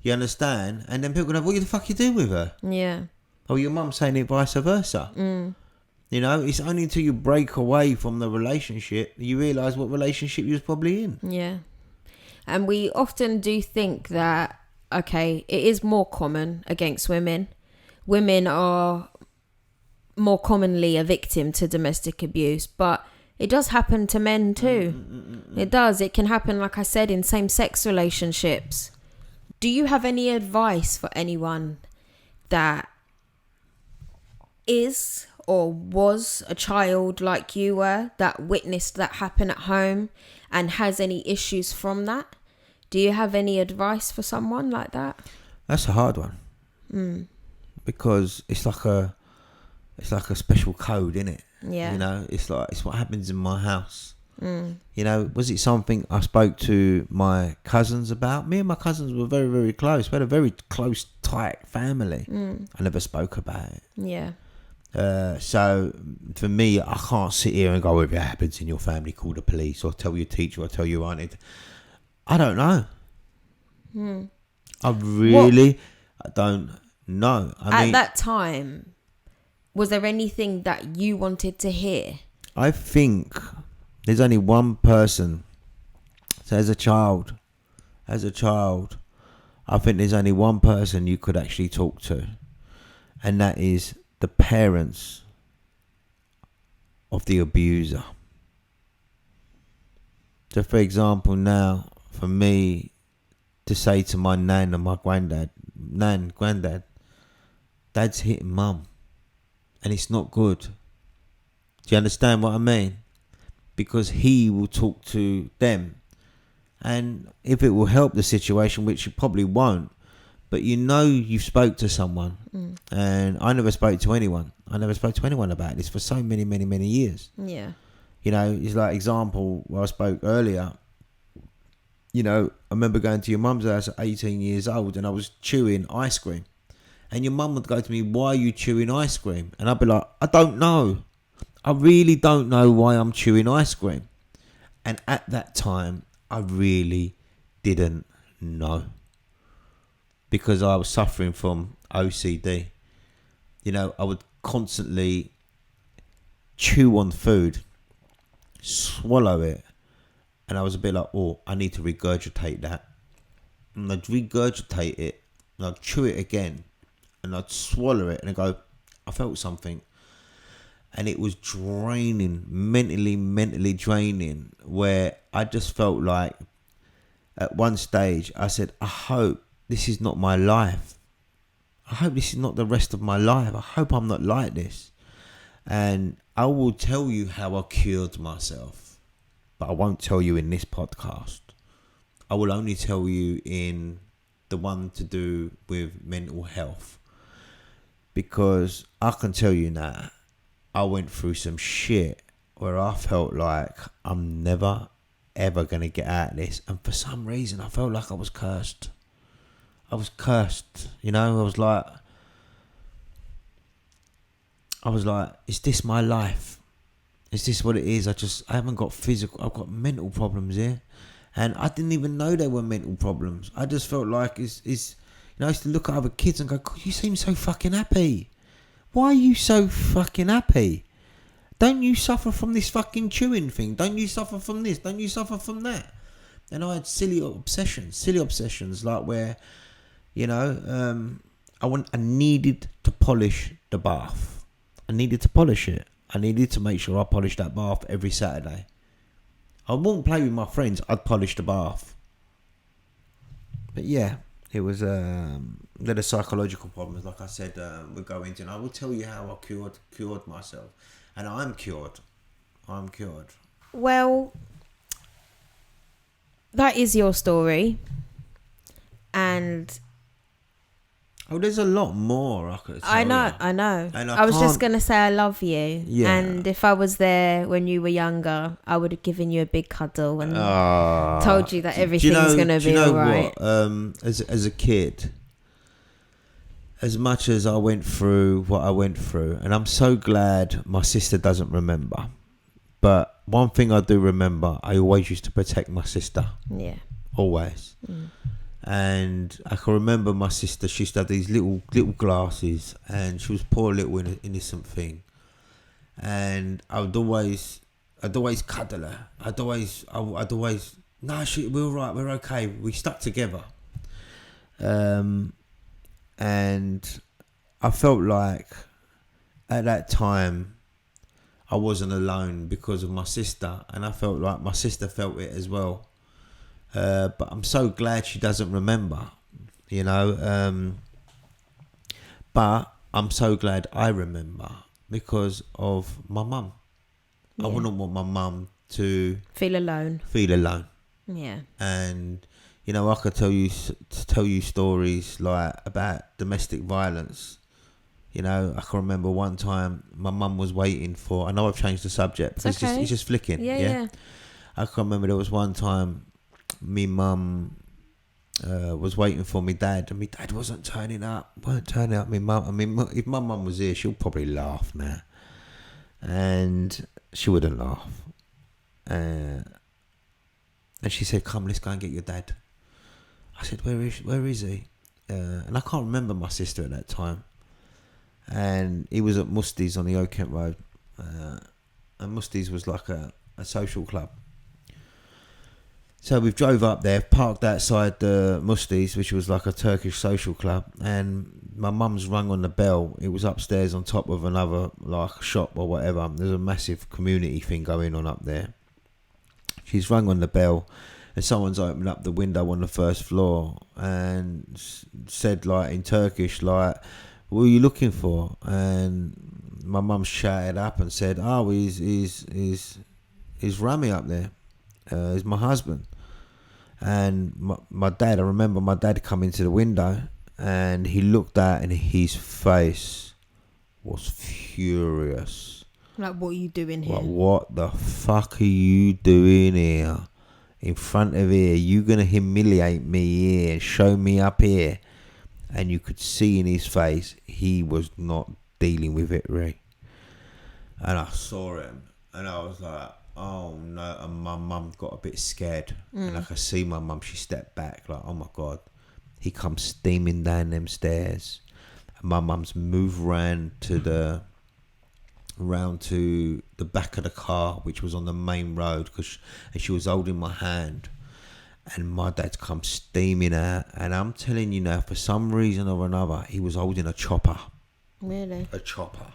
A: You understand? And then people are going to, what the fuck you do with her? Or your mum saying it vice versa. You know, it's only until you break away from the relationship you realise what relationship you was probably in.
B: And we often do think that, okay, it is more common against women. Women are more commonly a victim to domestic abuse, but it does happen to men too. It does. It can happen, like I said, in same-sex relationships. Do you have any advice for anyone that is or was a child like you were, that witnessed that happen at home and has any issues from that? Do you have any advice for someone like that?
A: That's a hard one. Because it's like a special code, innit? You know, it's what happens in my house. You know, was it something I spoke to my cousins about? Me and my cousins were very, very close. We had a very close, tight family. I never spoke about it.
B: Yeah.
A: So for me, I can't sit here and go, if it happens in your family, call the police or tell your teacher or tell your auntie. I don't know. I really don't know.
B: At that time, was there anything that you wanted to hear?
A: I think there's only one person. So as a child, I think there's only one person you could actually talk to, and that is the parents of the abuser. So for example, now for me to say to my nan and my granddad, Dad's hitting mum and it's not good. Do you understand what I mean? Because he will talk to them, and if it will help the situation, which it probably won't, but you know you spoke to someone. And I never spoke to anyone about this for so many years.
B: Yeah.
A: You know, it's like example where I spoke earlier. You know, I remember going to your mum's house at 18 years old and I was chewing ice cream. And your mum would go to me, why are you chewing ice cream? And I'd be like, I don't know. I really don't know why I'm chewing ice cream. And at that time, I really didn't know. Because I was suffering from OCD. You know, I would constantly chew on food, swallow it, and I was a bit like, oh, I need to regurgitate that. And I'd regurgitate it, and I'd chew it again, and I'd swallow it, and I'd go, I felt something. And it was draining, mentally draining, where I just felt like, at one stage, I said, I hope this is not my life. I hope this is not the rest of my life. I hope I'm not like this. And I will tell you how I cured myself, but I won't tell you in this podcast. I will only tell you in the one to do with mental health. Because I can tell you now, I went through some shit where I felt like I'm never, ever going to get out of this. And for some reason, I felt like I was cursed. You know, I was like, is this my life? Is this what it is? I haven't got physical, I've got mental problems here. And I didn't even know they were mental problems. I just felt like you know, I used to look at other kids and go, God, you seem so fucking happy. Why are you so fucking happy? Don't you suffer from this fucking chewing thing? Don't you suffer from this? Don't you suffer from that? And I had silly obsessions like where, you know, I needed to polish the bath. I needed to polish it. I needed to make sure I polished that bath every Saturday. I wouldn't play with my friends. I'd polish the bath. But yeah, it was the psychological problems. Like I said, we'll go into, and I will tell you how I cured myself, and I'm cured.
B: Well, that is your story, and
A: there's a lot more I could tell
B: I know.
A: And
B: I was just gonna say I love you.
A: Yeah.
B: And if I was there when you were younger, I would have given you a big cuddle and told you that everything's gonna be all right.
A: As a kid, as much as I went through what I went through, and I'm so glad my sister doesn't remember. But one thing I do remember, I always used to protect my sister.
B: Yeah.
A: Always. And I can remember my sister, she used to have these little glasses, and she was poor little innocent thing. And I'd always cuddle her. I'd always, no, we're all right, we're okay. We stuck together. And I felt like at that time I wasn't alone because of my sister, and I felt like my sister felt it as well. But I'm so glad she doesn't remember, you know. But I'm so glad I remember because of my mum. Yeah. I wouldn't want my mum to
B: feel alone. Yeah.
A: And you know, I could tell you stories like about domestic violence. You know, I can remember one time my mum was waiting for. I know I've changed the subject.
B: It's okay.
A: It's just flicking.
B: Yeah.
A: I can remember there was one time me mum was waiting for me dad, and my dad weren't turning up. Me mum, if my mum was here, she'll probably laugh now, and she wouldn't laugh. And she said, "Come, let's go and get your dad." I said, Where is he?" And I can't remember my sister at that time. And he was at Musty's on the Old Kent Road. And Musty's was like a social club. So we drove up there, parked outside the Musty's, which was like a Turkish social club. And my mum's rung on the bell. It was upstairs on top of another like shop or whatever. There's a massive community thing going on up there. She's rung on the bell, and someone's opened up the window on the first floor and said, like in Turkish, like, "What are you looking for?" And my mum shouted up and said, "Oh, he's Rami up there. He's my husband." And my dad, I remember my dad coming to the window, and he looked out, and his face was furious.
B: Like, what are you doing here?
A: Like, what the fuck are you doing here? In front of here, you gonna humiliate me here and show me up here? And you could see in his face, he was not dealing with it, Ray. And I saw him, and I was like, oh no. And my mum got a bit scared. And I could see my mum, she stepped back, like, oh my God. He comes steaming down them stairs. And my mum's moved round to the back of the car, which was on the main road, and she was holding my hand. And my dad's come steaming out, and I'm telling you now, for some reason or another, he was holding a chopper.
B: Really?
A: A chopper.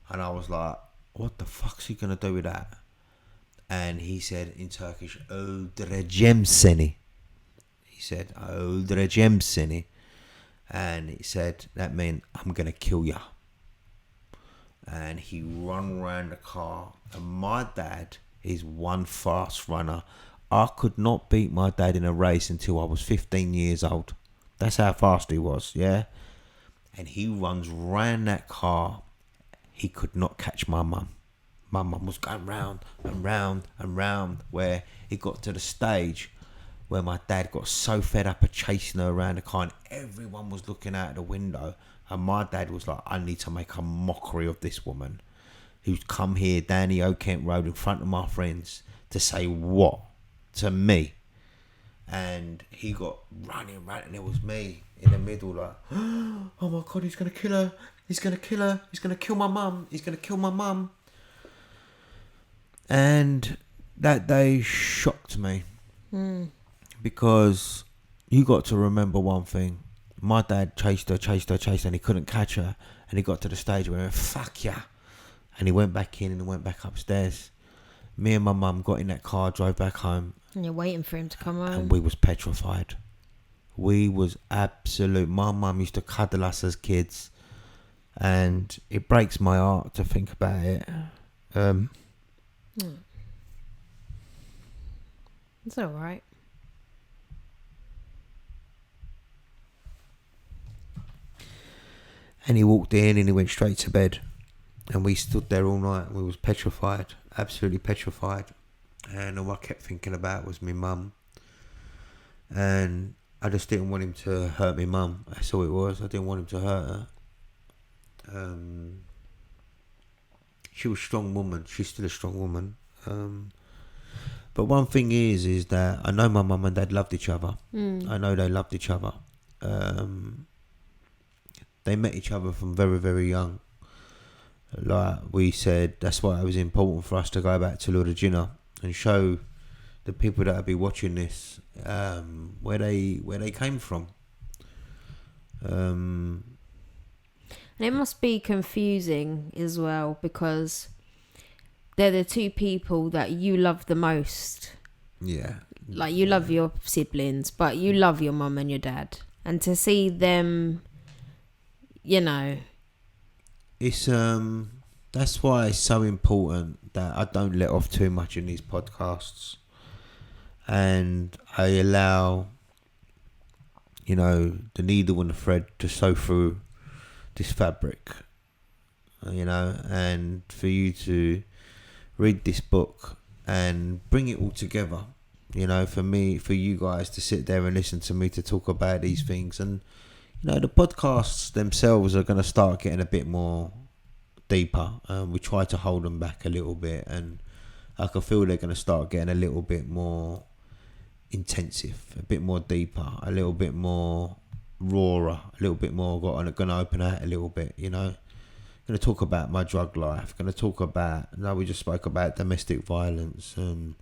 A: And I was like, what the fuck's he gonna do with that? And he said in Turkish, "Öldüreceğim seni." He said, "Öldüreceğim seni." And he said, that meant, I'm gonna kill ya. And he run around the car. And my dad is one fast runner. I could not beat my dad in a race until I was 15 years old. That's how fast he was, yeah? And he runs round that car. He could not catch my mum. My mum was going round and round and round, where it got to the stage where my dad got so fed up of chasing her around the car, and everyone was looking out the window. And my dad was like, I need to make a mockery of this woman who's come here down the Old Kent Road in front of my friends to say what to me. And he got running, and it was me in the middle, like, oh my God, he's going to kill her. He's going to kill her. He's going to kill my mum. He's going to kill my mum. And that day shocked me. Because you got to remember one thing. My dad chased her, and he couldn't catch her. And he got to the stage where he went, fuck ya. And he went back in and went back upstairs. Me and my mum got in that car, drove back home.
B: And you're waiting for him to come home.
A: And we was petrified. We was absolute. My mum used to cuddle us as kids. And it breaks my heart to think about it.
B: It's all right.
A: And he walked in and he went straight to bed. And we stood there all night and we was petrified. Absolutely petrified. And all I kept thinking about was my mum. And I just didn't want him to hurt my mum. That's all it was. I didn't want him to hurt her. She was a strong woman. She's still a strong woman. But one thing is that I know my mum and dad loved each other. I know they loved each other. They met each other from very, very young. Like we said, that's why it was important for us to go back to Lodagina and show the people that will be watching this where they came from.
B: And it must be confusing as well, because they're the two people that you love the most.
A: Yeah.
B: Like, you love your siblings, but you love your mum and your dad. And to see them, you know.
A: It's that's why it's so important that I don't let off too much in these podcasts. And I allow, the needle and the thread to sew through this fabric, and for you to read this book and bring it all together. You know, for you guys to sit there and listen to me to talk about these things. And, you know, the podcasts themselves are going to start getting a bit more deeper. We try to hold them back a little bit, and I can feel they're going to start getting a little bit more intensive, a bit more deeper, a little bit more rawer, a little bit more going to open out a little bit, you know. Going to talk about my drug life, going to talk about, we just spoke about domestic violence, and,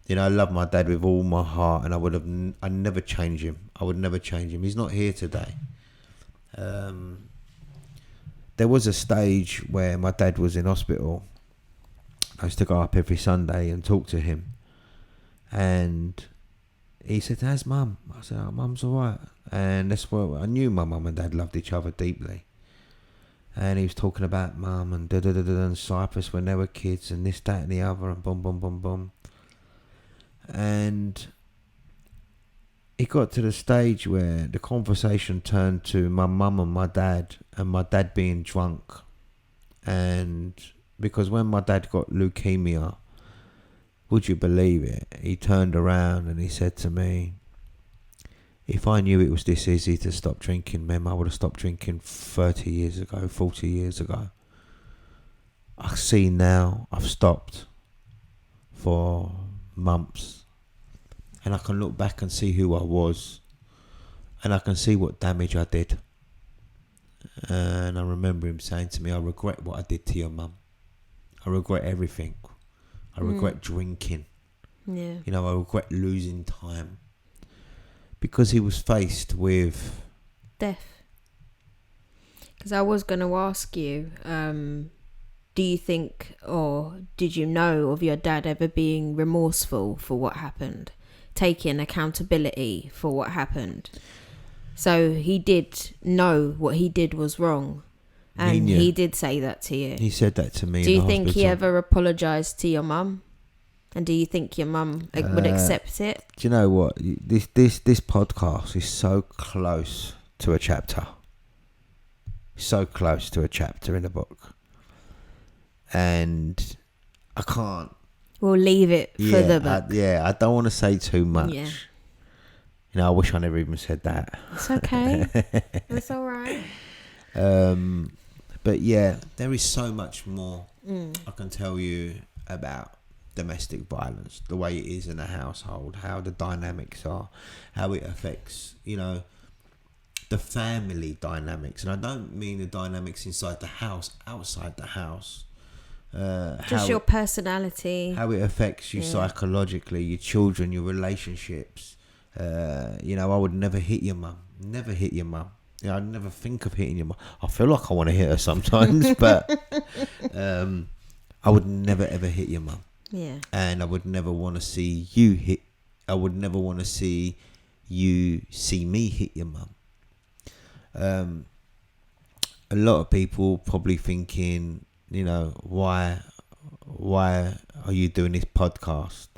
A: you know, I love my dad with all my heart, and I'd never change him. I would never change him. He's not here today. There was a stage where my dad was in hospital. I used to go up every Sunday and talk to him, and he said, "How's mum?" I said, "Oh, mum's all right." And that's where I knew my mum and dad loved each other deeply. And he was talking about mum and and Cyprus when they were kids and this, that and the other and boom, boom, boom, boom. And it got to the stage where the conversation turned to my mum and my dad being drunk. And because when my dad got leukemia, would you believe it? He turned around and he said to me, "If I knew it was this easy to stop drinking, Mem, I would have stopped drinking 30 years ago, 40 years ago. I see now I've stopped for months, and I can look back and see who I was, and I can see what damage I did." And I remember him saying to me, "I regret what I did to your mum. I regret everything. I regret drinking.
B: Yeah.
A: You know, I regret losing time." Because he was faced with
B: death. Because I was going to ask you, do you think, or did you know of your dad ever being remorseful for what happened, taking accountability for what happened? So he did know what he did was wrong, and he did say that to you.
A: He said that to me.
B: Do you think he ever apologised to your mum? And do you think your mum would accept it?
A: Do you know what? This podcast is so close to a chapter. So close to a chapter in the book. And I can't.
B: We'll leave it for the book.
A: I don't want to say too much.
B: Yeah.
A: You know, I wish I never even said that.
B: It's okay. It's all right.
A: But yeah, there is so much more I can tell you about domestic violence, the way it is in a household, how the dynamics are, how it affects, you know, the family dynamics. And I don't mean the dynamics inside the house, outside the house.
B: Just your personality.
A: How it affects you psychologically, your children, your relationships. You know, I would never hit your mum. Never hit your mum. You know, I'd never think of hitting your mum. I feel like I want to hit her sometimes, but I would never ever hit your mum.
B: Yeah.
A: And I would never want to see you hit. I would never want to see you see me hit your mum. A lot of people probably thinking, you know, why are you doing this podcast?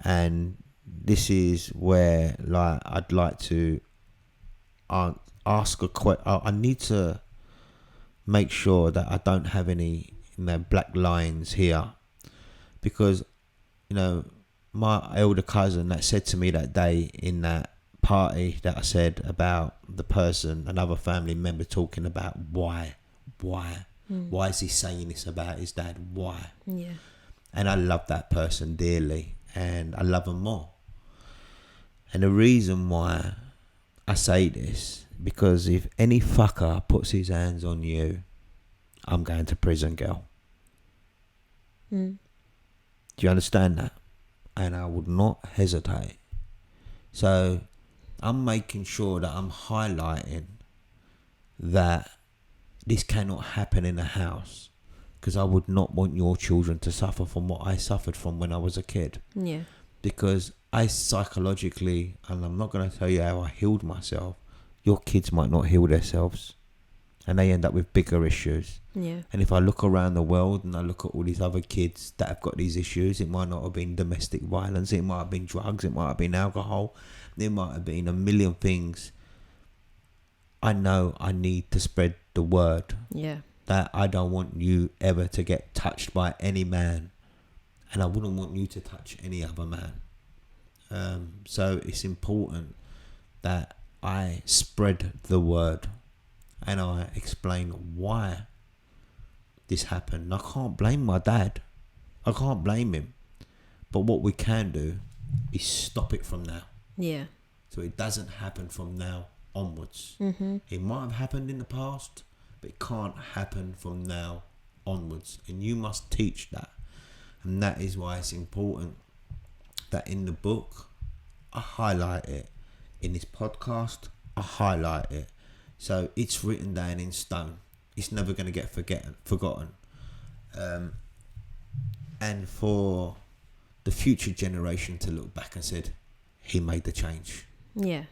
A: And this is where, like, I'd like to ask a question. I need to make sure that I don't have any, you know, black lines here. Because, you know, my elder cousin that said to me that day in that party that I said about the person, another family member talking about why is he saying this about his dad? Why?
B: Yeah.
A: And I love that person dearly, and I love him more. And the reason why I say this, because if any fucker puts his hands on you, I'm going to prison, girl. Do you understand that? And I would not hesitate. So I'm making sure that I'm highlighting that this cannot happen in a house, because I would not want your children to suffer from what I suffered from when I was a kid.
B: Yeah.
A: Because I psychologically, and I'm not going to tell you how I healed myself, your kids might not heal themselves, and they end up with bigger issues.
B: Yeah.
A: And if I look around the world and I look at all these other kids that have got these issues, it might not have been domestic violence, it might have been drugs, it might have been alcohol, it might have been a million things. I know I need to spread the word.
B: Yeah.
A: That I don't want you ever to get touched by any man and I wouldn't want you to touch any other man. So it's important that I spread the word and I explain why this happened. I can't blame my dad. I can't blame him. But what we can do is stop it from now.
B: Yeah.
A: So it doesn't happen from now onwards.
B: Mm-hmm.
A: It might have happened in the past, but it can't happen from now onwards. And you must teach that. And that is why it's important that in the book, I highlight it. In this podcast, I highlight it. So it's written down in stone. It's never going to get forgotten. And for the future generation to look back and said, he made the change.
B: Yeah.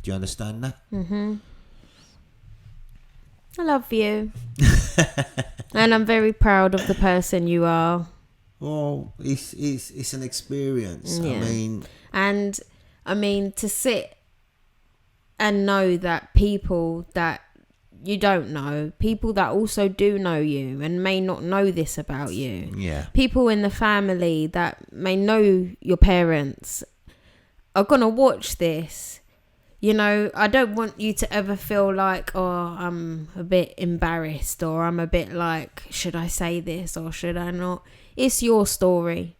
A: Do you understand that?
B: Mm-hmm. I love you. And I'm very proud of the person you are.
A: Well, it's an experience.
B: Yeah. I mean, to sit and know that people that you don't know, people that also do know you and may not know this about you.
A: Yeah.
B: People in the family that may know your parents are going to watch this. You know, I don't want you to ever feel like, oh, I'm a bit embarrassed, or I'm a bit like, should I say this or should I not? It's your story.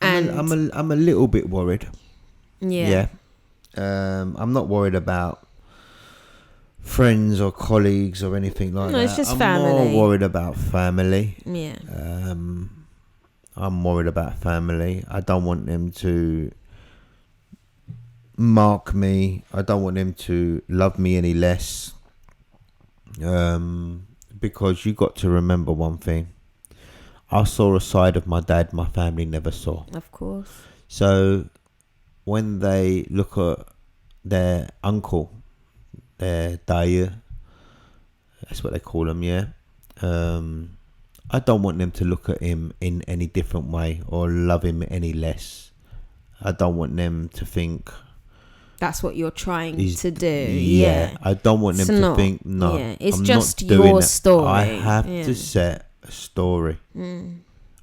B: And
A: I'm a little bit worried.
B: Yeah.
A: I'm not worried about friends or colleagues or anything like that.
B: No, it's just
A: I'm
B: family.
A: more worried about family.
B: Yeah.
A: I'm worried about family. I don't want them to mark me. I don't want them to love me any less. Because you got to remember one thing. I saw a side of my dad my family never saw.
B: Of course.
A: So when they look at their uncle, their daughter, that's what they call him, yeah. I don't want them to look at him in any different way or love him any less. I don't want them to think
B: that's what you're trying to do.
A: Yeah. I don't want them to think, no.
B: Yeah. It's
A: I'm
B: just
A: not doing
B: your
A: that.
B: story.
A: I have to set a story. I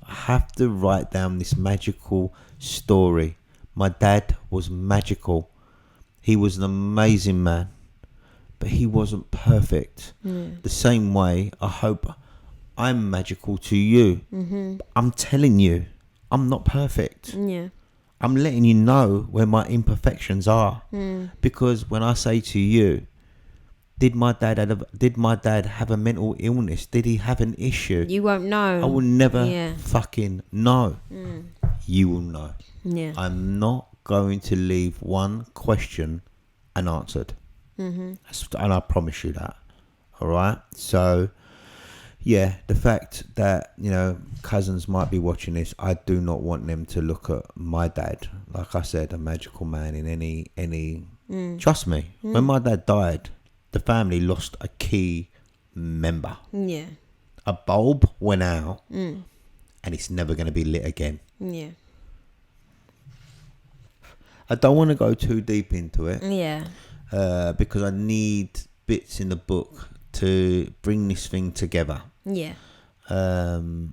A: have to write down this magical story. My dad was magical. He was an amazing man. But he wasn't perfect. The same way, I hope I'm magical to you. Mm-hmm. I'm telling you, I'm not perfect. Yeah. I'm letting you know where my imperfections are. Because when I say to you, did my dad have a mental illness? Did he have an issue?
B: You won't know.
A: I will never fucking know. You will know.
B: Yeah.
A: I'm not going to leave one question unanswered. And I promise you that. All right. So, yeah, the fact that, you know, cousins might be watching this, I do not want them to look at my dad, like I said, a magical man in any. Trust me, when my dad died, the family lost a key member. Yeah. A bulb went out, and it's never going to be lit again.
B: Yeah.
A: I don't want to go too deep into it.
B: Yeah.
A: Because I need bits in the book to bring this thing together.
B: Yeah.
A: I've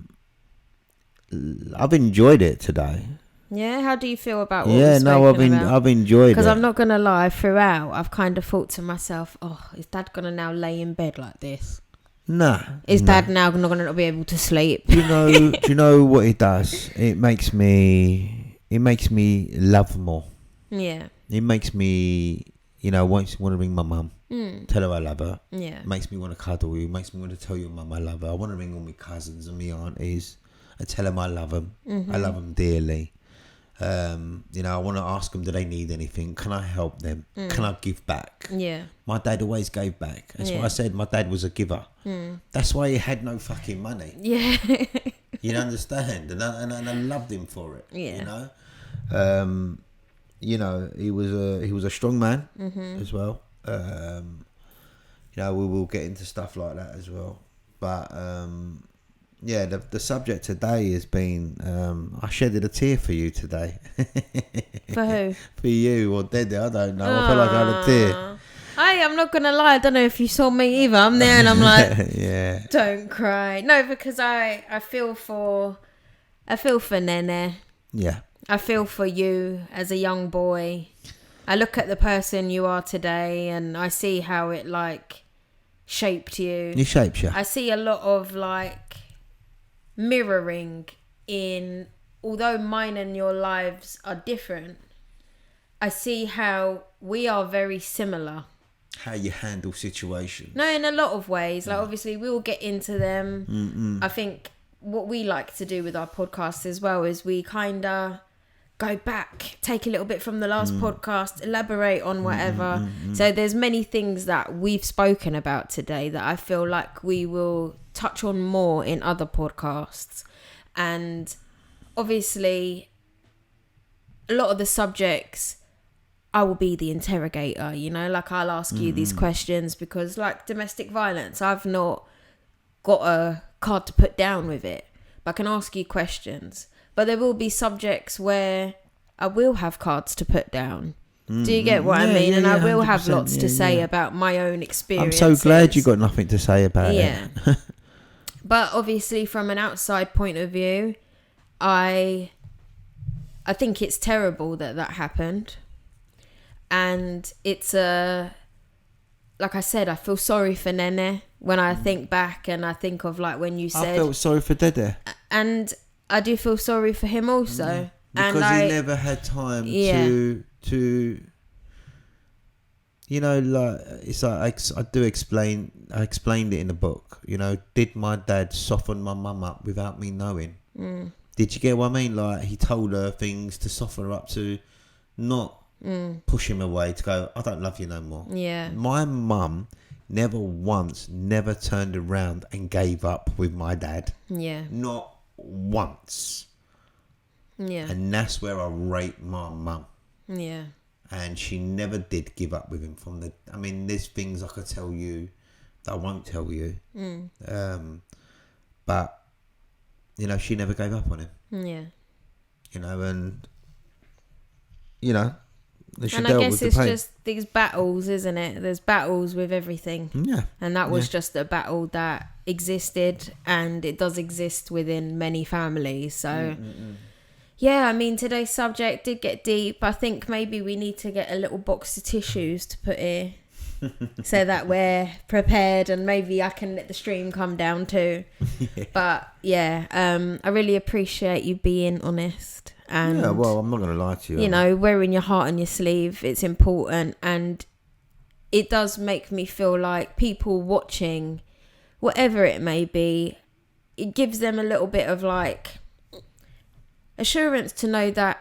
A: enjoyed it today.
B: Yeah, how do you feel about what we've spoken about?
A: I've enjoyed it.
B: Because I'm not going to lie, throughout, I've kind of thought to myself, oh, is Dad going to now lay in bed like this?
A: Nah.
B: Is Dad now not going to be able to sleep?
A: Do you know what it does? It makes me love more.
B: Yeah.
A: It makes me, want to ring my mum. Tell her I love her.
B: Yeah.
A: It makes me want to cuddle you. It makes me want to tell your mum I love her. I want to ring all my cousins and my aunties and tell them I love them. I love them dearly. I want to ask them, do they need anything? Can I help them? Can I give back? Yeah. My dad always gave back. That's why I said my dad was a giver. That's why he had no fucking money. Yeah. You understand? And I loved him for it. Yeah. He was a strong man as well. We will get into stuff like that as well. But the subject today has been I shedded a tear for you today.
B: For who?
A: For you or Dede, I don't know. I feel like I had a tear.
B: I'm not gonna lie, I don't know if you saw me either. I'm there and I'm like,
A: yeah.
B: Don't cry. No, because I feel for I feel for Nene.
A: Yeah.
B: I feel for you as a young boy. I look at the person you are today and I see how it like shaped you.
A: It shapes you.
B: I see a lot of like mirroring in, although mine and your lives are different, I see how we are very similar.
A: How you handle situations.
B: No, in a lot of ways. Like obviously we will get into them. I think what we like to do with our podcast as well is we kind of go back, take a little bit from the last podcast, elaborate on whatever. So there's many things that we've spoken about today that I feel like we will touch on more in other podcasts. And obviously a lot of the subjects I will be the interrogator, you know, like I'll ask you these questions because like domestic violence, I've not got a card to put down with it, but I can ask you questions. But there will be subjects where I will have cards to put down. Do you get what I mean? And I will have lots to say about my own experiences.
A: I'm so glad you got nothing to say about it.
B: But obviously from an outside point of view, I think it's terrible that happened. And it's like I said, I feel sorry for Nene when I think back and I think of like when you said...
A: I felt sorry for Dede.
B: And I do feel sorry for him also.
A: Because
B: and
A: he never had time to you know, like it's like I explained it in the book, you know, did my dad soften my mum up without me knowing? Did you get what I mean? Like he told her things to soften her up, to not push him away, to go, I don't love you no more. My mum never turned around and gave up with my dad. Not once. And that's where I rate my mum. And she never did give up with him I mean, there's things I could tell you that I won't tell you. But, you know, she never gave up on him. You know, and, you know,
B: and I guess it's just these battles, isn't it? There's battles with everything. And that was just a battle that existed, and it does exist within many families. So... Yeah, I mean, today's subject did get deep. I think maybe we need to get a little box of tissues to put here so that we're prepared, and maybe I can let the stream come down too. But yeah, I really appreciate you being honest. And
A: yeah, well, I'm not going to lie to you.
B: You know, wearing your heart on your sleeve, it's important. And it does make me feel like people watching, whatever it may be, it gives them a little bit of like... assurance to know that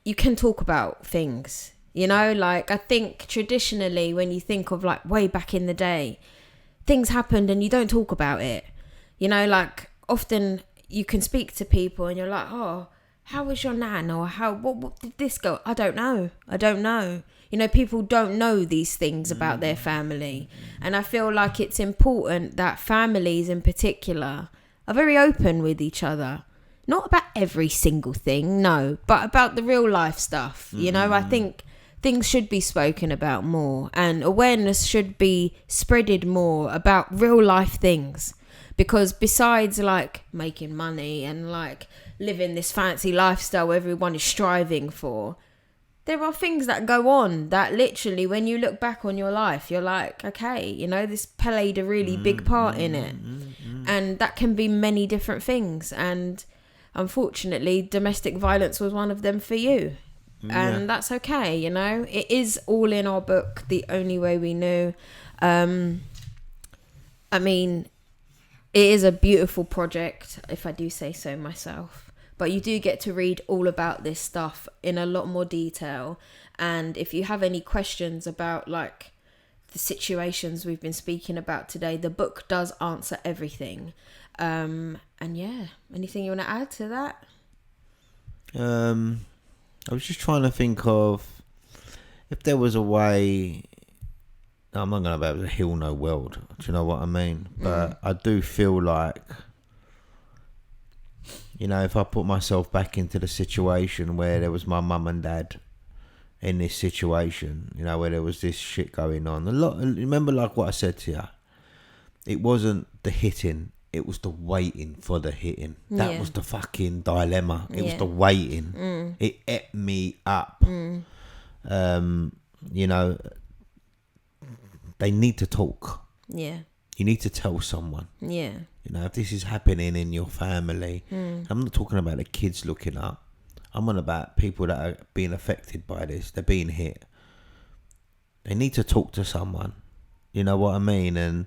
B: you can talk about things, you know. Like I think traditionally when you think of like way back in the day, things happened and you don't talk about it, you know. Like often you can speak to people and you're like, oh, how was your nan, or what did this go? I don't know, you know. People don't know these things about their family, and I feel like it's important that families in particular are very open with each other. Not about every single thing, no, but about the real life stuff. You know, I think things should be spoken about more, and awareness should be spreaded more about real life things. Because besides like making money and like living this fancy lifestyle everyone is striving for, there are things that go on that literally when you look back on your life, you're like, okay, you know, this played a really big part in it. And that can be many different things. And unfortunately, domestic violence was one of them for you. And that's okay, you know. It is all in our book, The Only Way We Knew. I mean, it is a beautiful project, if I do say so myself. But you do get to read all about this stuff in a lot more detail. And if you have any questions about, like, the situations we've been speaking about today, the book does answer everything. And yeah, anything you want to add to that?
A: I was just trying to think of if there was a way. I'm not going to be able to heal no world. Do you know what I mean? But I do feel like, you know, if I put myself back into the situation where there was my mum and dad in this situation, you know, where there was this shit going on. Remember, like what I said to you, it wasn't the hitting. it was the waiting for the hitting. That
B: Yeah.
A: was the fucking dilemma. It was
B: Yeah.
A: the waiting. It ate me up. You know, they need to talk.
B: Yeah.
A: You need to tell someone.
B: Yeah.
A: You know, if this is happening in your family, I'm not talking about the kids looking up. I'm on about people that are being affected by this. They're being hit. They need to talk to someone. You know what I mean? And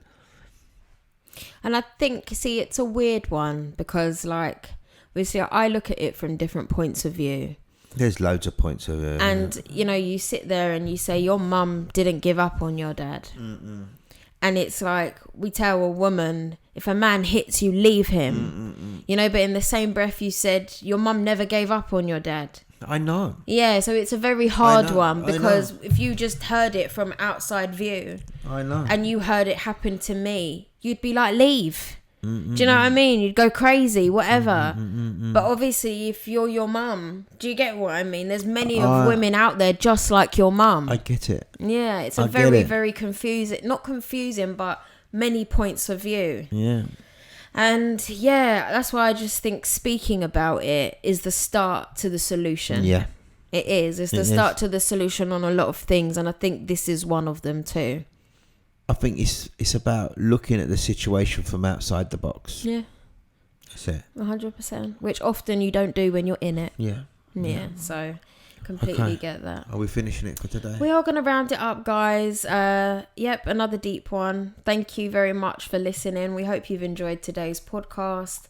B: I think, see, it's a weird one because, like, obviously I look at it from different points of view.
A: there's loads of points of it.
B: And, you know, you sit there and you say your mum didn't give up on your dad. And it's like, we tell a woman, if a man hits you, leave him. You know, but in the same breath you said your mum never gave up on your dad.
A: I know.
B: Yeah, so it's a very hard one
A: I
B: because
A: know.
B: if you just heard it from outside view
A: I know.
B: and you heard it happen to me, you'd be like, leave. Do you know what I mean? You'd go crazy, whatever. But obviously, if you're your mum, do you get what I mean? There's many of women out there just like your mum.
A: I get it.
B: Yeah, it's a very confusing, not confusing, but many points of view.
A: Yeah.
B: And yeah, that's why I just think speaking about it is the start to the solution.
A: Yeah.
B: It is. It's the start to the solution on a lot of things. And I think this is one of them too.
A: I think it's about looking at the situation from outside the box.
B: Yeah.
A: That's it.
B: 100%. Which often you don't do when you're in it.
A: Yeah.
B: Yeah. So completely get that.
A: Are we finishing it for today?
B: We are going to round it up, guys. Yep, another deep one. Thank you very much for listening. We hope you've enjoyed today's podcast.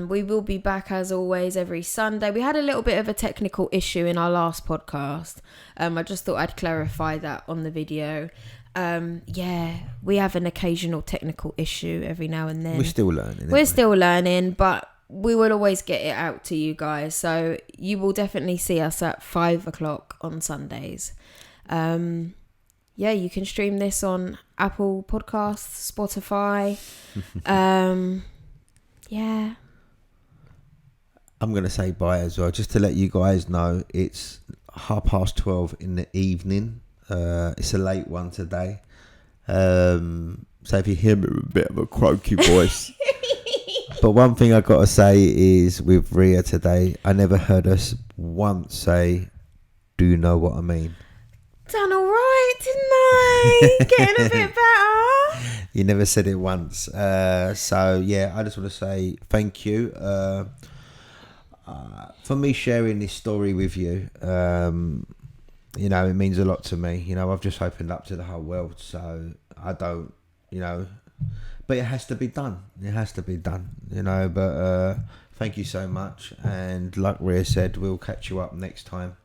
B: We will be back as always every Sunday. We had a little bit of a technical issue in our last podcast. I just thought I'd clarify that on the video. Yeah, we have an occasional technical issue every now and then.
A: We're still learning.
B: We're still learning, but we will always get it out to you guys. So you will definitely see us at 5:00 on Sundays. Yeah, you can stream this on Apple Podcasts, Spotify. Yeah.
A: I'm going to say bye as well, just to let you guys know it's 12:30 in the evening. It's a late one today. So if you hear me with a bit of a croaky voice. But one thing I got to say is with Ria today, I never heard us once say, do you know what I mean?
B: Done all right, didn't I? Getting a bit better.
A: You never said it once. So yeah, I just want to say thank you for me sharing this story with you. You know, it means a lot to me. You know, I've just opened up to the whole world, so I don't, you know, but it has to be done. It has to be done, you know, but thank you so much. And like Rhea said, we'll catch you up next time.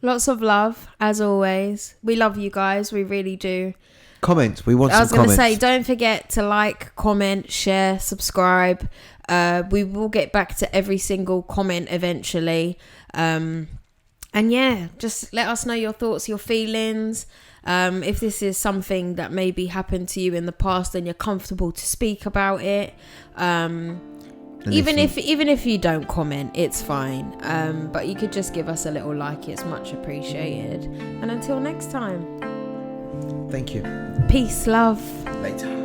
B: Lots of love, as always. We love you guys. We really do.
A: Comments. We want some comments.
B: I was going to say, don't forget to like, comment, share, subscribe. We will get back to every single comment eventually. And yeah, just let us know your thoughts, your feelings. If this is something that maybe happened to you in the past and you're comfortable to speak about it. Even if you don't comment, it's fine. But you could just give us a little like. It's much appreciated. And until next time.
A: Thank you.
B: Peace, love.
A: Later.